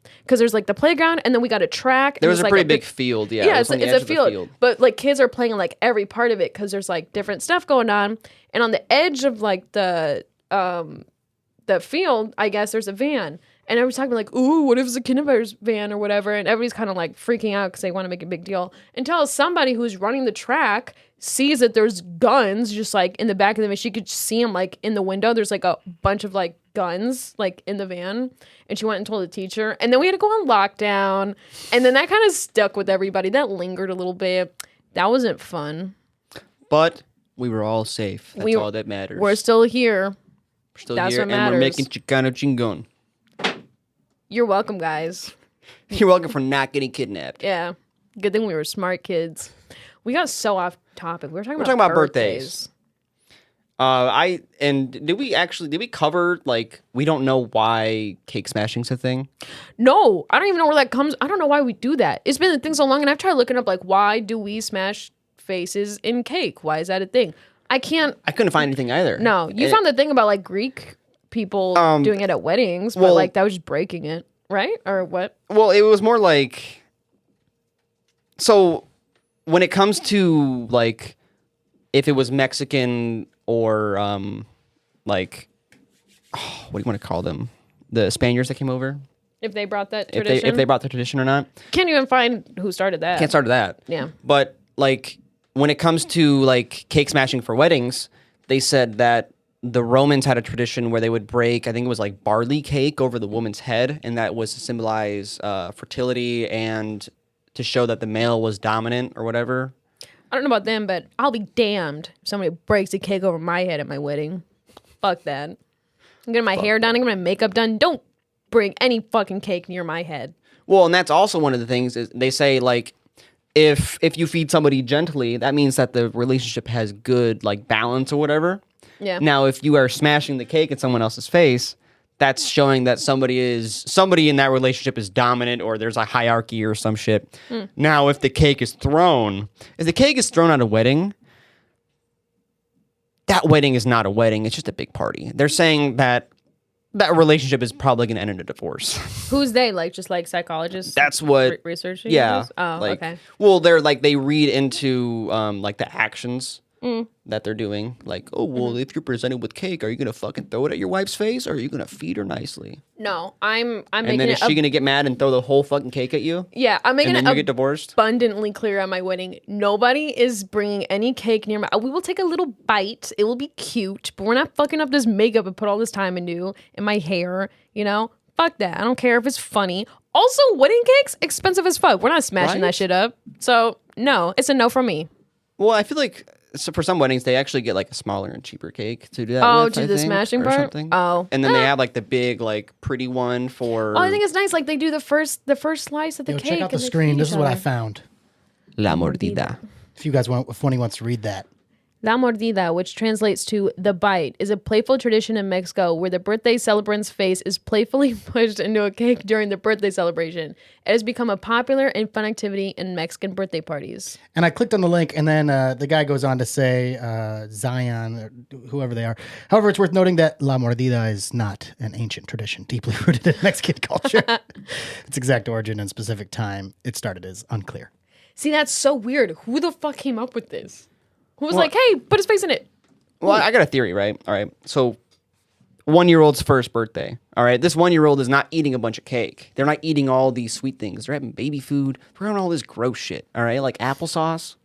B: there's like the playground and then we got a track.
C: There
B: and
C: was a
B: like
C: pretty big field. Yeah,
B: Yeah,
C: it was on the
B: it's
C: edge
B: a
C: of the
B: field. But like kids are playing like every part of it because there's like different stuff going on. And on the edge of like the field, I guess there's a van. And everybody's talking like, ooh, what if it's a kidnapper's van or whatever? And everybody's kind of like freaking out because they want to make a big deal. Until somebody who's running the track sees that there's guns just like in the back of the van. She could see them like in the window. There's like a bunch of like guns like in the van. And she went and told the teacher. And then we had to go on lockdown. And then that kind of stuck with everybody. That lingered a little bit. That wasn't fun.
C: But we were all safe. That's all that matters.
B: We're still here.
C: We're still
B: that's
C: here,
B: what
C: and
B: matters.
C: we're making Chicano Chingon.
B: You're welcome, guys.
C: You're welcome for not getting kidnapped.
B: Yeah. Good thing we were smart kids. We got so off topic. We were talking
C: about
B: birthdays.
C: Did we cover like we don't know why cake smashing's a thing?
B: No, I don't even know where that comes. I don't know why we do that. It's been a thing so long, and I've tried looking up like why do we smash faces in cake? Why is that a thing? I
C: couldn't find anything either.
B: No, you found the thing about like Greek people doing it at weddings, but
C: well-
B: like that was just breaking it, right? Or what?
C: Well, it was more like so when it comes to like if it was Mexican or like what do you want to call them? The Spaniards that came over?
B: If they brought that
C: If
B: tradition,
C: they brought the tradition or not?
B: can't even find who started that.
C: Can't start that.
B: Yeah.
C: But like when it comes to like cake smashing for weddings, they said that the Romans had a tradition where they would break, I think it was like barley cake over the woman's head, and that was to symbolize fertility and to show that the male was dominant or whatever.
B: I don't know about them, but I'll be damned if somebody breaks a cake over my head at my wedding. Fuck that. I'm getting my hair done. I'm getting my makeup done. Don't bring any fucking cake near my head.
C: Well, and that's also one of the things is they say, like, if you feed somebody gently, that means that the relationship has good, like, balance or whatever.
B: Yeah.
C: Now, if you are smashing the cake in someone else's face, that's showing that somebody in that relationship is dominant, or there's a hierarchy or some shit. Now, if the cake is thrown at a wedding, that wedding is not a wedding. It's just a big party. They're saying that relationship is probably going to end in a divorce.
B: Who's they? Like, just like psychologists?
C: That's what
B: researching.
C: Yeah.
B: This? Oh,
C: like,
B: okay.
C: Well, they're like, they read into like the actions that they're doing. Like, oh, well, if you're presented with cake, are you going to fucking throw it at your wife's face, or are you going to feed her nicely?
B: No, I'm
C: And
B: making
C: then
B: it
C: is she going to get mad and throw the whole fucking cake at you?
B: Yeah, I'm making
C: And
B: it
C: then you get divorced?
B: abundantly clear at my wedding. Nobody is bringing any cake near my. We will take a little bite. It will be cute, but we're not fucking up this makeup and put all this time into in my hair. You know, fuck that. I don't care if it's funny. Also, wedding cakes expensive as fuck. We're not smashing
C: Right?
B: that shit up. So no, it's a no from me.
C: Well, I feel like for some weddings, they actually get like a smaller and cheaper cake to do that
B: Oh,
C: with,
B: to
C: I
B: the
C: think,
B: smashing
C: or
B: part?
C: something.
B: Oh.
C: And then they have like the big, like, pretty one for...
B: Oh, I think it's nice. Like they do the first slice of the
D: Yo,
B: cake.
D: check out the
B: and they
D: screen.
B: feed
D: This
B: each
D: is what I
B: other.
D: found.
C: La mordida.
D: If anyone wants to read that.
B: La mordida, which translates to the bite, is a playful tradition in Mexico where the birthday celebrant's face is playfully pushed into a cake during the birthday celebration. It has become a popular and fun activity in Mexican birthday parties.
D: And I clicked on the link, and then the guy goes on to say, Zion, or whoever they are. However, it's worth noting that La Mordida is not an ancient tradition deeply rooted in Mexican culture. Its exact origin and specific time it started is unclear.
B: See, that's so weird. Who the fuck came up with this? Who was like, hey, put his face in it?
C: Well, I got a theory, right? All right. So 1-year-old's first birthday. All right. This 1-year-old is not eating a bunch of cake. They're not eating all these sweet things. They're having baby food. They're having all this gross shit. All right. Like applesauce.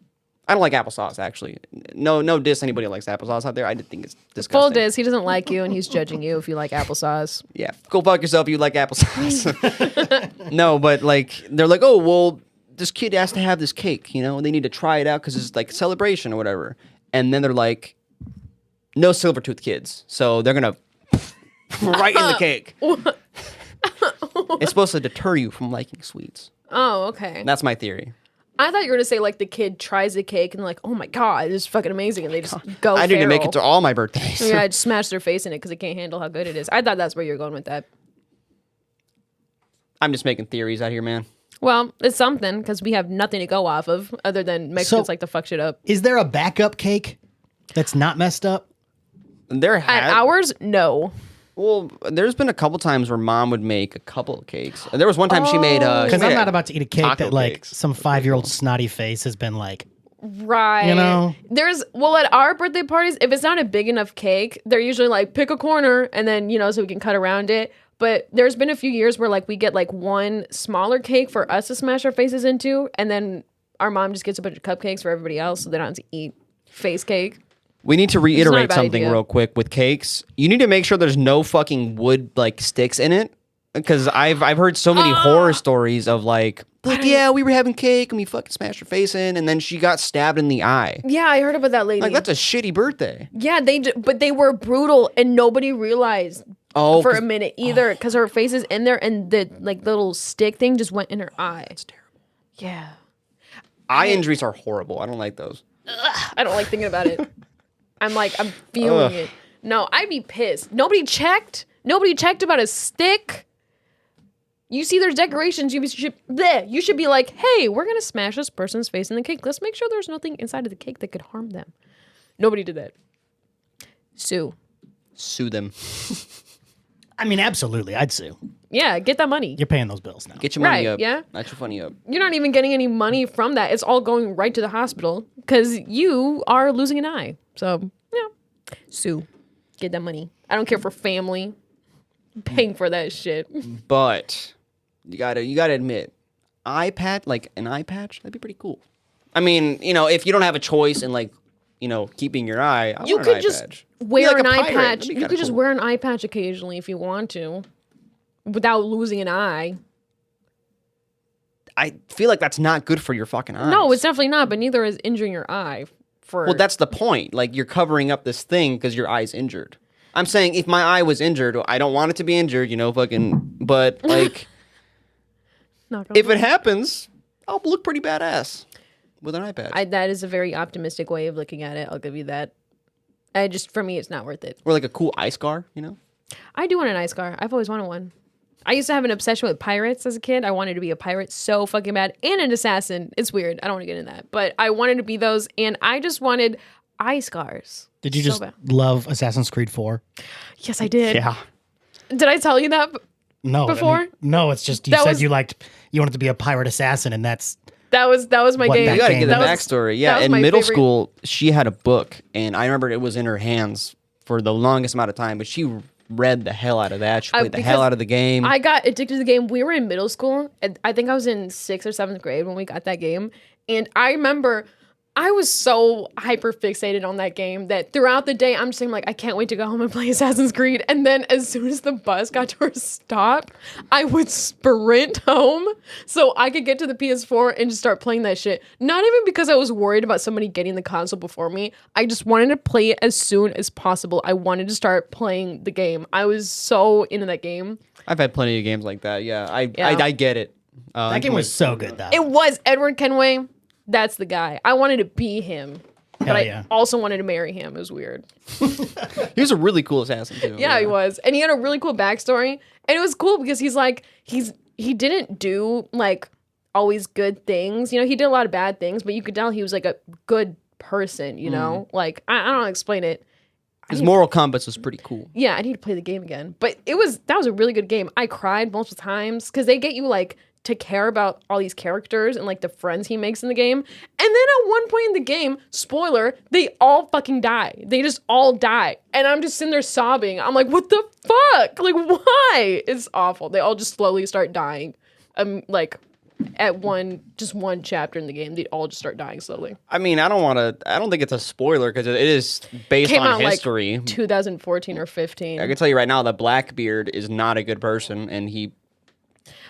C: I don't like applesauce, actually. No diss anybody who likes applesauce out there. I did think it's disgusting.
B: Full diss. He doesn't like you, and he's judging you if you like applesauce.
C: Yeah. Go fuck yourself if you like applesauce. No, but like, they're like, oh, well, this kid has to have this cake, you know, and they need to try it out because it's like a celebration or whatever. And then they're like, no silver tooth kids. So they're going to right in the cake. It's supposed to deter you from liking sweets.
B: Oh, okay.
C: That's my theory.
B: I thought you were going to say, like, the kid tries the cake and they're like, oh my God, this is fucking amazing. And they just go
C: I need to make
B: feral.
C: it to all my birthdays.
B: Yeah, I'd smash their face in it because they can't handle how good it is. I thought that's where you were going with that.
C: I'm just making theories out here, man.
B: Well, it's something because we have nothing to go off of other than Mexicans
D: So-
B: like to fuck shit up.
D: Is there a backup cake that's not messed up?
C: There
B: At
C: had
B: ours, no.
C: well, there's been a couple times where mom would make a couple of cakes. There was one time she made
D: Because
C: she
D: I'm
C: made
D: not about to eat a cake
C: taco
D: that like
C: cakes.
D: some 5-year-old snotty face has been like,
B: Right.
D: You know?
B: At our birthday parties, if it's not a big enough cake, they're usually like, pick a corner and then, you know, so we can cut around it. But there's been a few years where like we get like one smaller cake for us to smash our faces into, and then our mom just gets a bunch of cupcakes for everybody else so they don't have to eat face cake.
C: We need to
B: not a
C: reiterate
B: bad
C: something
B: idea.
C: real quick with cakes. You need to make sure there's no fucking wood like sticks in it, because I've heard so many horror stories of like yeah, we were having cake and we fucking smashed her face in, and then she got stabbed in the eye.
B: Yeah, I heard about that lady.
C: Like that's a shitty birthday.
B: Yeah, but they were brutal and nobody realized
C: Oh,
B: for
C: 'cause-
B: a minute either because her face is in there and the like little stick thing just went in her eye.
C: It's terrible.
B: Yeah.
C: Eye injuries are horrible. I don't like those.
B: I don't like thinking about it. I'm feeling it. No, I'd be pissed. Nobody checked about a stick. You see there's decorations, you should be like, hey, we're going to smash this person's face in the cake. Let's make sure there's nothing inside of the cake that could harm them. Nobody did that. Sue
C: them.
D: I mean, absolutely, I'd sue.
B: Yeah, get that money.
D: You're paying those bills now.
C: Get your money
B: Right,
C: up.
B: yeah.
C: Not your funny up.
B: You're not even getting any money from that. It's all going right to the hospital because you are losing an eye. So, yeah. Sue, get that money. I don't care for family. I'm paying for that shit.
C: But you gotta admit, eye patch, like an eye patch, that'd be pretty cool. I mean, you know, if you don't have a choice in like, you know, keeping your eye, I
B: You
C: want an
B: could
C: eye
B: just
C: patch.
B: wear
C: Be like
B: an
C: a
B: eye
C: pirate.
B: patch.
C: That'd be
B: You
C: kinda
B: could just
C: cool.
B: wear an eye patch occasionally if you want to without losing an eye.
C: I feel like that's not good for your fucking eyes.
B: No, it's definitely not. But neither is injuring your eye.
C: Well, that's the point. Like, you're covering up this thing because your eye's injured. I'm saying if my eye was injured, I don't want it to be injured, but like, if it happens, I'll look pretty badass with an eye patch.
B: That is a very optimistic way of looking at it. I'll give you that. For me, it's not worth it.
C: Or like a cool eye scar,
B: I do want an eye scar. I've always wanted one. I used to have an obsession with pirates as a kid. I wanted to be a pirate so fucking bad. And an assassin. It's weird. I don't want to get into that. But I wanted to be those. And I just wanted eye scars.
D: Did you just love Assassin's Creed 4?
B: Yes, I did.
C: Yeah.
B: Did I tell you that
D: No.
B: before?
D: No, it's just you said you wanted to be a pirate assassin, and that
B: was my game.
C: You got to get the
B: That was-
C: backstory.
B: that
C: Yeah,
B: was
C: in
B: my
C: middle
B: favorite.
C: school, she had a book, and I remember it was in her hands for the longest amount of time, but she read the hell out of that. She played the hell out of the game.
B: I got addicted to the game. We were in middle school, and I think I was in 6th or 7th grade when we got that game. And I remember I was so hyper fixated on that game that throughout the day, I'm just saying, like, I can't wait to go home and play Assassin's Creed. And then as soon as the bus got to a stop, I would sprint home so I could get to the PS4 and just start playing that shit. Not even because I was worried about somebody getting the console before me. I just wanted to play it as soon as possible. I wanted to start playing the game. I was so into that game.
C: I've had plenty of games like that. Yeah, I get it.
D: that game was so good, though.
B: It was Edward Kenway. That's the guy. I wanted to be him. But
D: Hell
B: I
D: yeah.
B: also wanted to marry him. It was weird.
C: He was a really cool assassin too.
B: Yeah, he was. And he had a really cool backstory. And it was cool because he didn't do like always good things. He did a lot of bad things, but you could tell he was like a good person, Like, I don't know how to explain it.
C: His moral compass was pretty cool.
B: Yeah, I need to play the game again. But that was a really good game. I cried multiple times because they get you like to care about all these characters and like the friends he makes in the game. And then at one point in the game, spoiler, they all fucking die. They just all die. And I'm just sitting there sobbing. I'm like, what the fuck? Like, why? It's awful. They all just slowly start dying. Like at one chapter in the game, they all just start dying slowly.
C: I mean, I don't think it's a spoiler because it is based
B: Came
C: on
B: out
C: history.
B: like 2014 or 15.
C: I can tell you right now that Blackbeard is not a good person, and he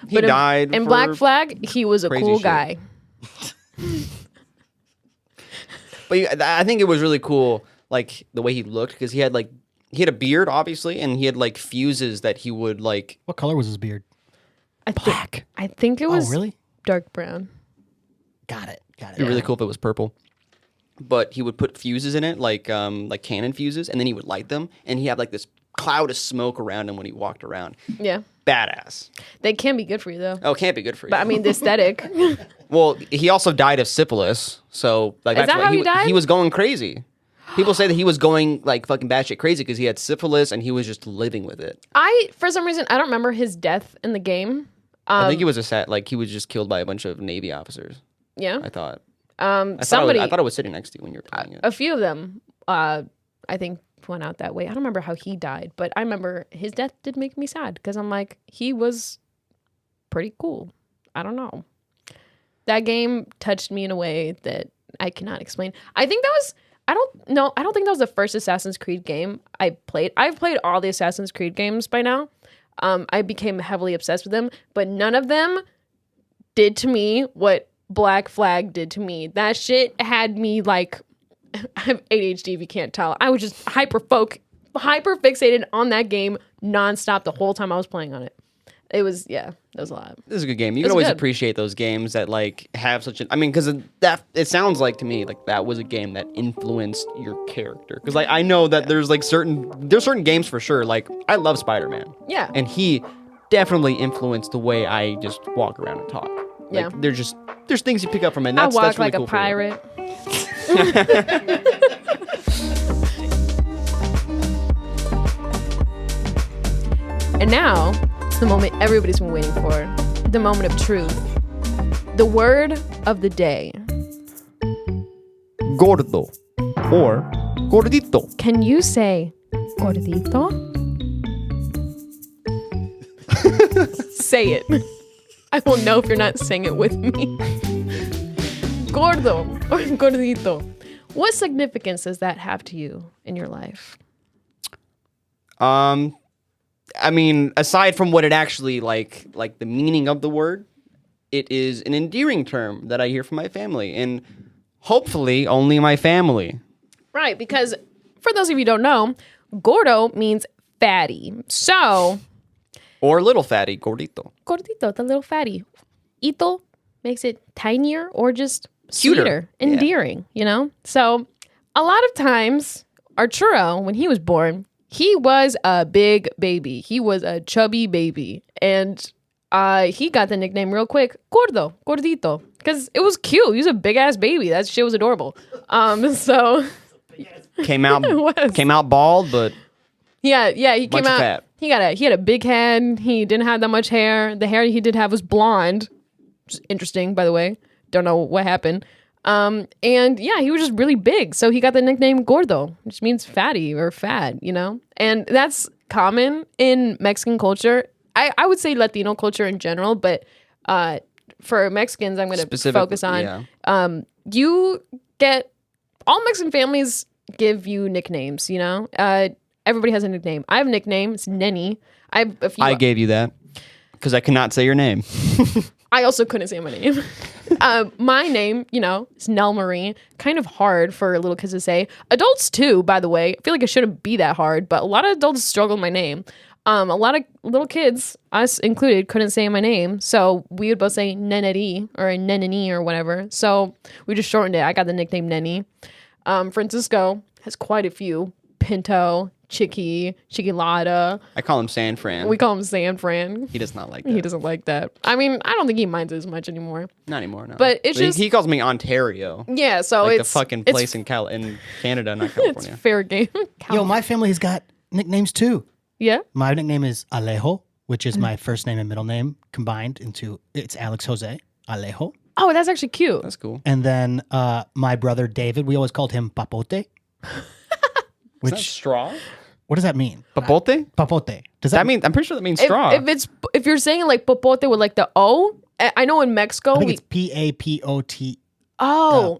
C: died.
B: In
C: for
B: Black Flag, he was a
C: crazy
B: cool
C: shit.
B: guy.
C: But I think it was really cool, like the way he looked, because he had a beard, obviously, and he had like fuses that he would like.
D: What color was his beard?
C: Black.
B: I think it was
D: really?
B: dark brown.
D: Got it.
C: It'd be really cool if it was purple. But he would put fuses in it, like cannon fuses, and then he would light them, and he had like this cloud of smoke around him when he walked around.
B: Yeah.
C: Badass.
B: They can be good for you though.
C: Oh, it can't be good for you.
B: But I mean the aesthetic.
C: Well, he also died of syphilis, so like
B: Is
C: that's
B: that
C: why
B: how he died?
C: He was going crazy. People say that he was going like fucking batshit crazy because he had syphilis and he was just living with it.
B: For some reason, I don't remember his death in the game.
C: I think he was he was just killed by a bunch of Navy officers.
B: Yeah.
C: I thought.
B: Um,
C: I
B: somebody,
C: thought it was sitting next to you when you were playing it.
B: a few of them, I think went out that way. I don't remember how he died, but I remember his death did make me sad because I'm like, he was pretty cool. I don't know. That game touched me in a way that I cannot explain. I think that was, I don't think that was the first Assassin's Creed game I played. I've played all the Assassin's Creed games by now. I became heavily obsessed with them, but none of them did to me what Black Flag did to me. That shit had me like, I have ADHD if you can't tell. I was just hyper fixated on that game nonstop the whole time I was playing on it. It was, that was a lot.
C: This is a good game. You can always appreciate those games that like have such an. I mean, because that it sounds like to me like that was a game that influenced your character. Because like I know that there's certain games for sure. Like I love Spider-Man.
B: Yeah.
C: And he definitely influenced the way I just walk around and talk. Like,
B: Yeah.
C: There's things you pick up from it. And
B: I
C: that's
B: walk
C: really
B: like
C: cool
B: a
C: for you.
B: pirate. And now, it's the moment everybody's been waiting for. The moment of truth. The word of the day.
C: Gordo or gordito.
B: Can you say gordito? Say it. I will know if you're not saying it with me. Gordo or gordito. What significance does that have to you in your life?
C: I mean, aside from what it actually like the meaning of the word, it is an endearing term that I hear from my family, and hopefully only my family.
B: Right, because for those of you who don't know, gordo means fatty. So,
C: Or little fatty, gordito.
B: gordito, the little fatty. Ito makes it tinier or just
C: Cuter.
B: sweeter, endearing, you know? So, a lot of times, Arturo, when he was born, he was a big baby. He was a chubby baby. And he got the nickname real quick, gordo, gordito, because it was cute. He was a big-ass baby. That shit was adorable. So...
C: Came out
B: was.
C: came out bald, but
B: Yeah, he
C: Bunch
B: came
C: of
B: out.
C: fat.
B: He had a big head. He didn't have that much hair. The hair he did have was blonde, which is interesting, by the way. Don't know what happened. And yeah, he was just really big, so he got the nickname gordo, which means fatty or fat, you know. And that's common in Mexican culture. I would say Latino culture in general, but for Mexicans, I'm going to focus on.
C: Yeah.
B: You get all Mexican families give you nicknames, you know? Everybody has a nickname. I have a nickname. It's Nenny. I have a few.
C: I gave you that because I cannot say your name.
B: I also couldn't say my name. My name, you know, is NellMari. Kind of hard for little kids to say. Adults too, by the way. I feel like it shouldn't be that hard, but a lot of adults struggle with my name. A lot of little kids, us included, couldn't say my name. So we would both say Neneri or Neneni or whatever. So we just shortened it. I got the nickname Nenny. Francisco has quite a few. Pinto, Chiquilada.
C: I call him San Fran.
B: We call him San Fran.
C: He does not like that.
B: He doesn't like that. I mean, I don't think he minds it as much anymore.
C: Not anymore, no.
B: But it's just...
C: He calls me Ontario.
B: Yeah, so
C: Like
B: it's...
C: the fucking place in Canada, not
B: It's
C: California.
B: fair game.
D: Yo, my family has got nicknames too.
B: Yeah?
D: My nickname is Alejo, which is my first name and middle name combined into it's Alex Jose Alejo.
B: Oh, that's actually cute.
C: That's cool.
D: And then my brother David, we always called him Papote.
C: Is that straw?
D: What does that mean?
C: Papote?
D: Papote. Does
C: That means I'm pretty sure that means straw.
B: If you're saying like popote with like the O, I know in Mexico
D: I think it's P-A-P-O-T.
B: Oh,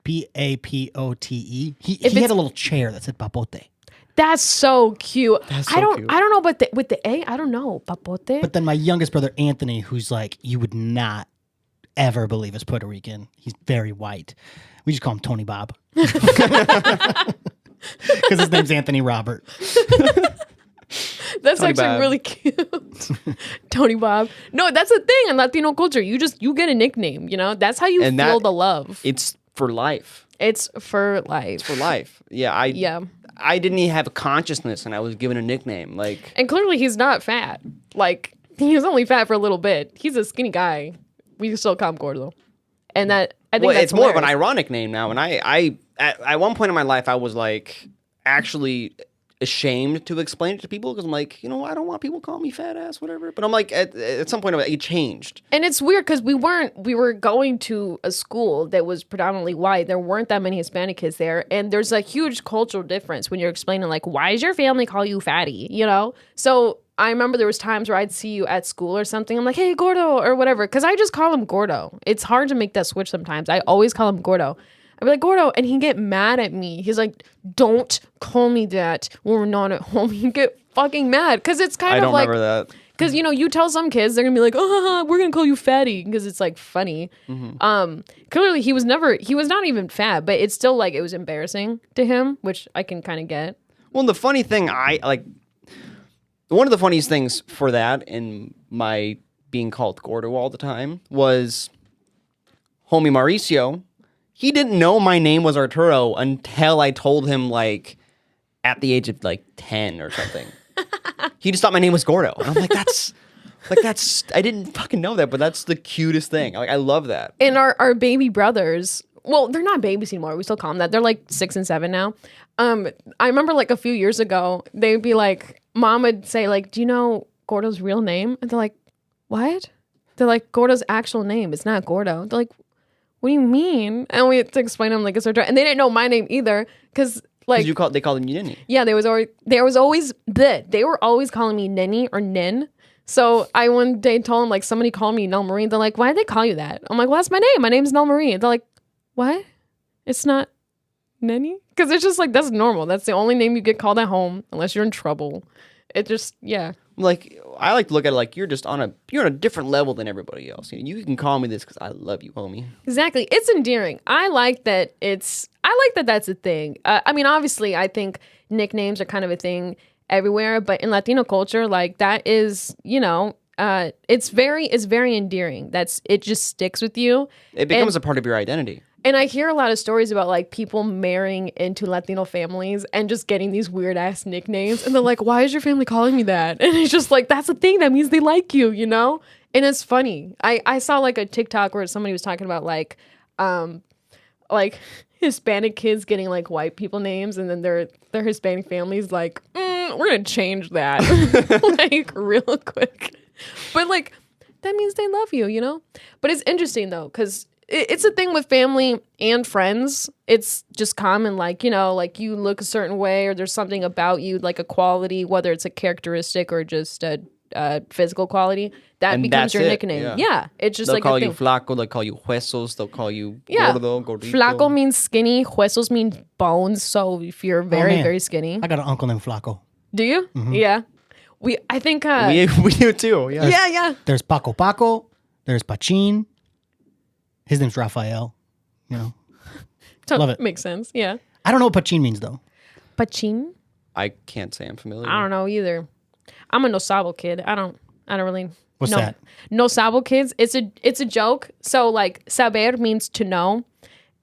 D: P-A-P-O-T-E. He
B: it's-
D: had a little chair that said Papote.
B: that's so cute.
C: That's so
B: I don't
C: cute.
B: know, but with the A, I don't know. Papote.
D: But then my youngest brother Anthony, who's like, you would not ever believe is Puerto Rican. He's very white. We just call him Tony Bob. Because his name's Anthony Robert.
B: That's
C: Tony
B: actually
C: Bob.
B: really cute. Tony Bob. No, that's the thing in Latino culture. You get a nickname, you know? That's how you
C: And
B: feel
C: that-
B: the love.
C: It's for life.
B: It's for life.
C: For life. Yeah. I didn't even have a consciousness, and I was given a nickname. Like,
B: And clearly he's not fat. Like, he was only fat for a little bit. He's a skinny guy. We still call him gordo. And that, I think
C: well,
B: that's
C: it's more of an
B: hilarious.
C: ironic name now. And I at one point in my life, I was like actually ashamed to explain it to people because I'm like, you know, I don't want people to call me fat ass, whatever. But I'm like, at some point, it changed.
B: And it's weird because we were going to a school that was predominantly white. There weren't that many Hispanic kids there. And there's a huge cultural difference when you're explaining, like, why does your family call you fatty? You know? So I remember there was times where I'd see you at school or something. I'm like, hey, gordo, or whatever. Because I just call him gordo. It's hard to make that switch sometimes. I always call him gordo. I'd be like, gordo, and he'd get mad at me. He's like, don't call me that when we're not at home. He'd get fucking mad. Because it's kind
C: I
B: of
C: don't
B: like...
C: remember that.
B: Because, you know, you tell some kids, they're going to be like, oh, we're going to call you fatty. Because it's, like, funny. Clearly, he was not even fat. But it's still, like, it was embarrassing to him, which I can kind of get.
C: Well, the funny thing, one of the funniest things for that in my being called gordo all the time was homie Mauricio. He didn't know my name was Arturo until I told him, like, at the age of, like, 10 or something. He just thought my name was Gordo. And I'm like, that's, I didn't fucking know that, but that's the cutest thing. Like, I love that.
B: And our baby brothers, well, they're not babies anymore. We still call them that. They're, like, 6 and 7 now. I remember, like, a few years ago, they would be like, Mom would say, like, do you know Gordo's real name? And they're like, what? They're like, Gordo's actual name. It's not Gordo. They're like, what do you mean? And we had to explain to them, like, it's Arturo. And they didn't know my name either, because, like,
C: They called him Nenny.
B: yeah, they were always calling me Nenny or Nen. So I one day told them, like, somebody called me NellMari. They're like, why did they call you that? I'm like, well, that's my name. My name's NellMari. They're like, what? It's not Nenny? Because it's just like, that's normal. That's the only name you get called at home unless you're in trouble. It just, yeah.
C: Like, I like to look at it like you're on a different level than everybody else. You can call me this because I love you, homie.
B: Exactly. It's endearing. I like that that's a thing. I mean, obviously, I think nicknames are kind of a thing everywhere, but in Latino culture, like that is, it's very endearing. It just sticks with you.
C: It becomes a part of your identity.
B: And I hear a lot of stories about like people marrying into Latino families and just getting these weird ass nicknames. And they're like, why is your family calling me that? And it's just like, that's a thing. That means they like you, And it's funny. I saw like a TikTok where somebody was talking about like Hispanic kids getting like white people names. And then their Hispanic families like, we're going to change that like real quick. But like, that means they love you, But it's interesting though, because it's a thing with family and friends. It's just common, like, like you look a certain way or there's something about you, like a quality, whether it's a characteristic or just a physical quality, that becomes your nickname. Yeah. It's just
C: they'll
B: like
C: call
B: a
C: you
B: thing.
C: Flaco, they'll call you Huesos, they'll call you Gordo, Gordito.
B: Flaco means skinny, Huesos means bones. So if you're very, very skinny.
D: I got an uncle named Flaco.
B: Do you? Mm-hmm. Yeah. I think...
C: we do too, yeah.
B: Yeah.
D: There's Paco, there's Pachin. His name's Raphael, Love it.
B: Makes sense, yeah.
D: I don't know what Pachin means, though.
B: Pachin?
C: I can't say I'm familiar.
B: I don't know either. I'm a No Sabo kid. I don't really...
D: What's that?
B: No Sabo kids. It's a joke. So, like, saber means to know.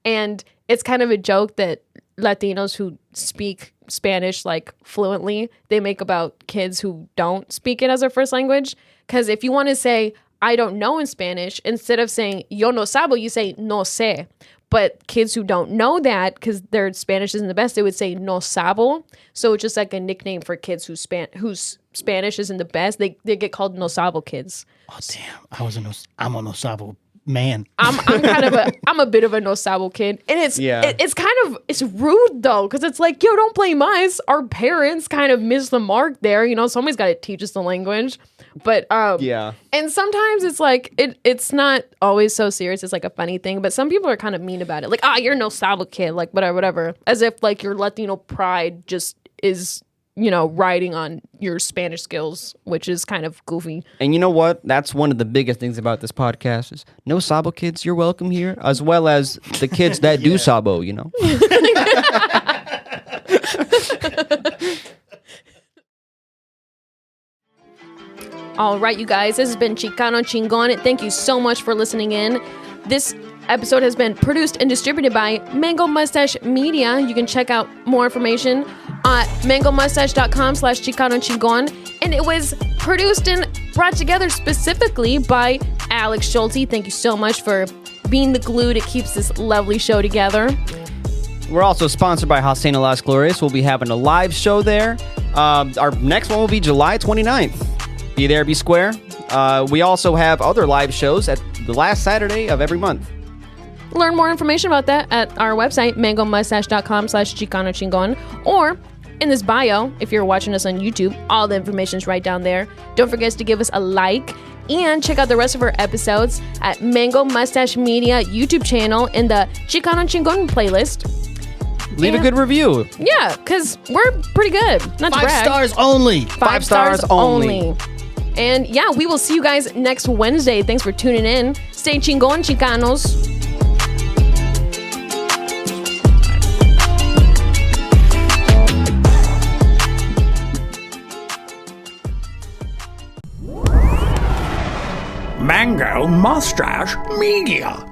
B: And it's kind of a joke that Latinos who speak Spanish, like, fluently, they make about kids who don't speak it as their first language. Because if you want to say... I don't know in Spanish, instead of saying yo no sabo, you say no sé. But kids who don't know that, because their Spanish isn't the best, they would say no sabo. So it's just like a nickname for kids whose Spanish isn't the best. They get called no sabo kids.
D: Oh damn! I'm a no sabo man.
B: I'm a bit of a no sabo kid, and it's rude though, because it's like, yo, don't blame us. Our parents kind of missed the mark there. Somebody's got to teach us the language. But and sometimes it's like it's not always so serious. It's like a funny thing, but some people are kind of mean about it. Like, you're no sabo kid, like whatever, as if like your Latino pride just is riding on your Spanish skills, which is kind of goofy.
C: And you know what? That's one of the biggest things about this podcast is no sabo kids. You're welcome here, as well as the kids that do sabo.
B: All right, you guys, this has been Chicano Chingon. Thank you so much for listening in. This episode has been produced and distributed by Mango Mustache Media. You can check out more information at mangomustache.com/Chicano Chingon. And it was produced and brought together specifically by Alex Schulte. Thank you so much for being the glue that keeps this lovely show together.
C: We're also sponsored by Hacienda Las Glorias. We'll be having a live show there. Our next one will be July 29th. Be there, be square. We also have other live shows at the last Saturday of every month.
B: Learn more information about that at our website, mangomustache.com/Chicano Chingon, or in this bio, if you're watching us on YouTube, all the information is right down there. Don't forget to give us a like and check out the rest of our episodes at Mango Mustache Media YouTube channel in the Chicano Chingon playlist.
C: Leave a good review.
B: Yeah, because we're pretty good. Not to
D: 5
B: brag.
D: stars only.
C: 5 stars only.
B: And yeah, we will see you guys next Wednesday. Thanks for tuning in. Stay chingon, Chicanos.
A: Mango Mustache Media.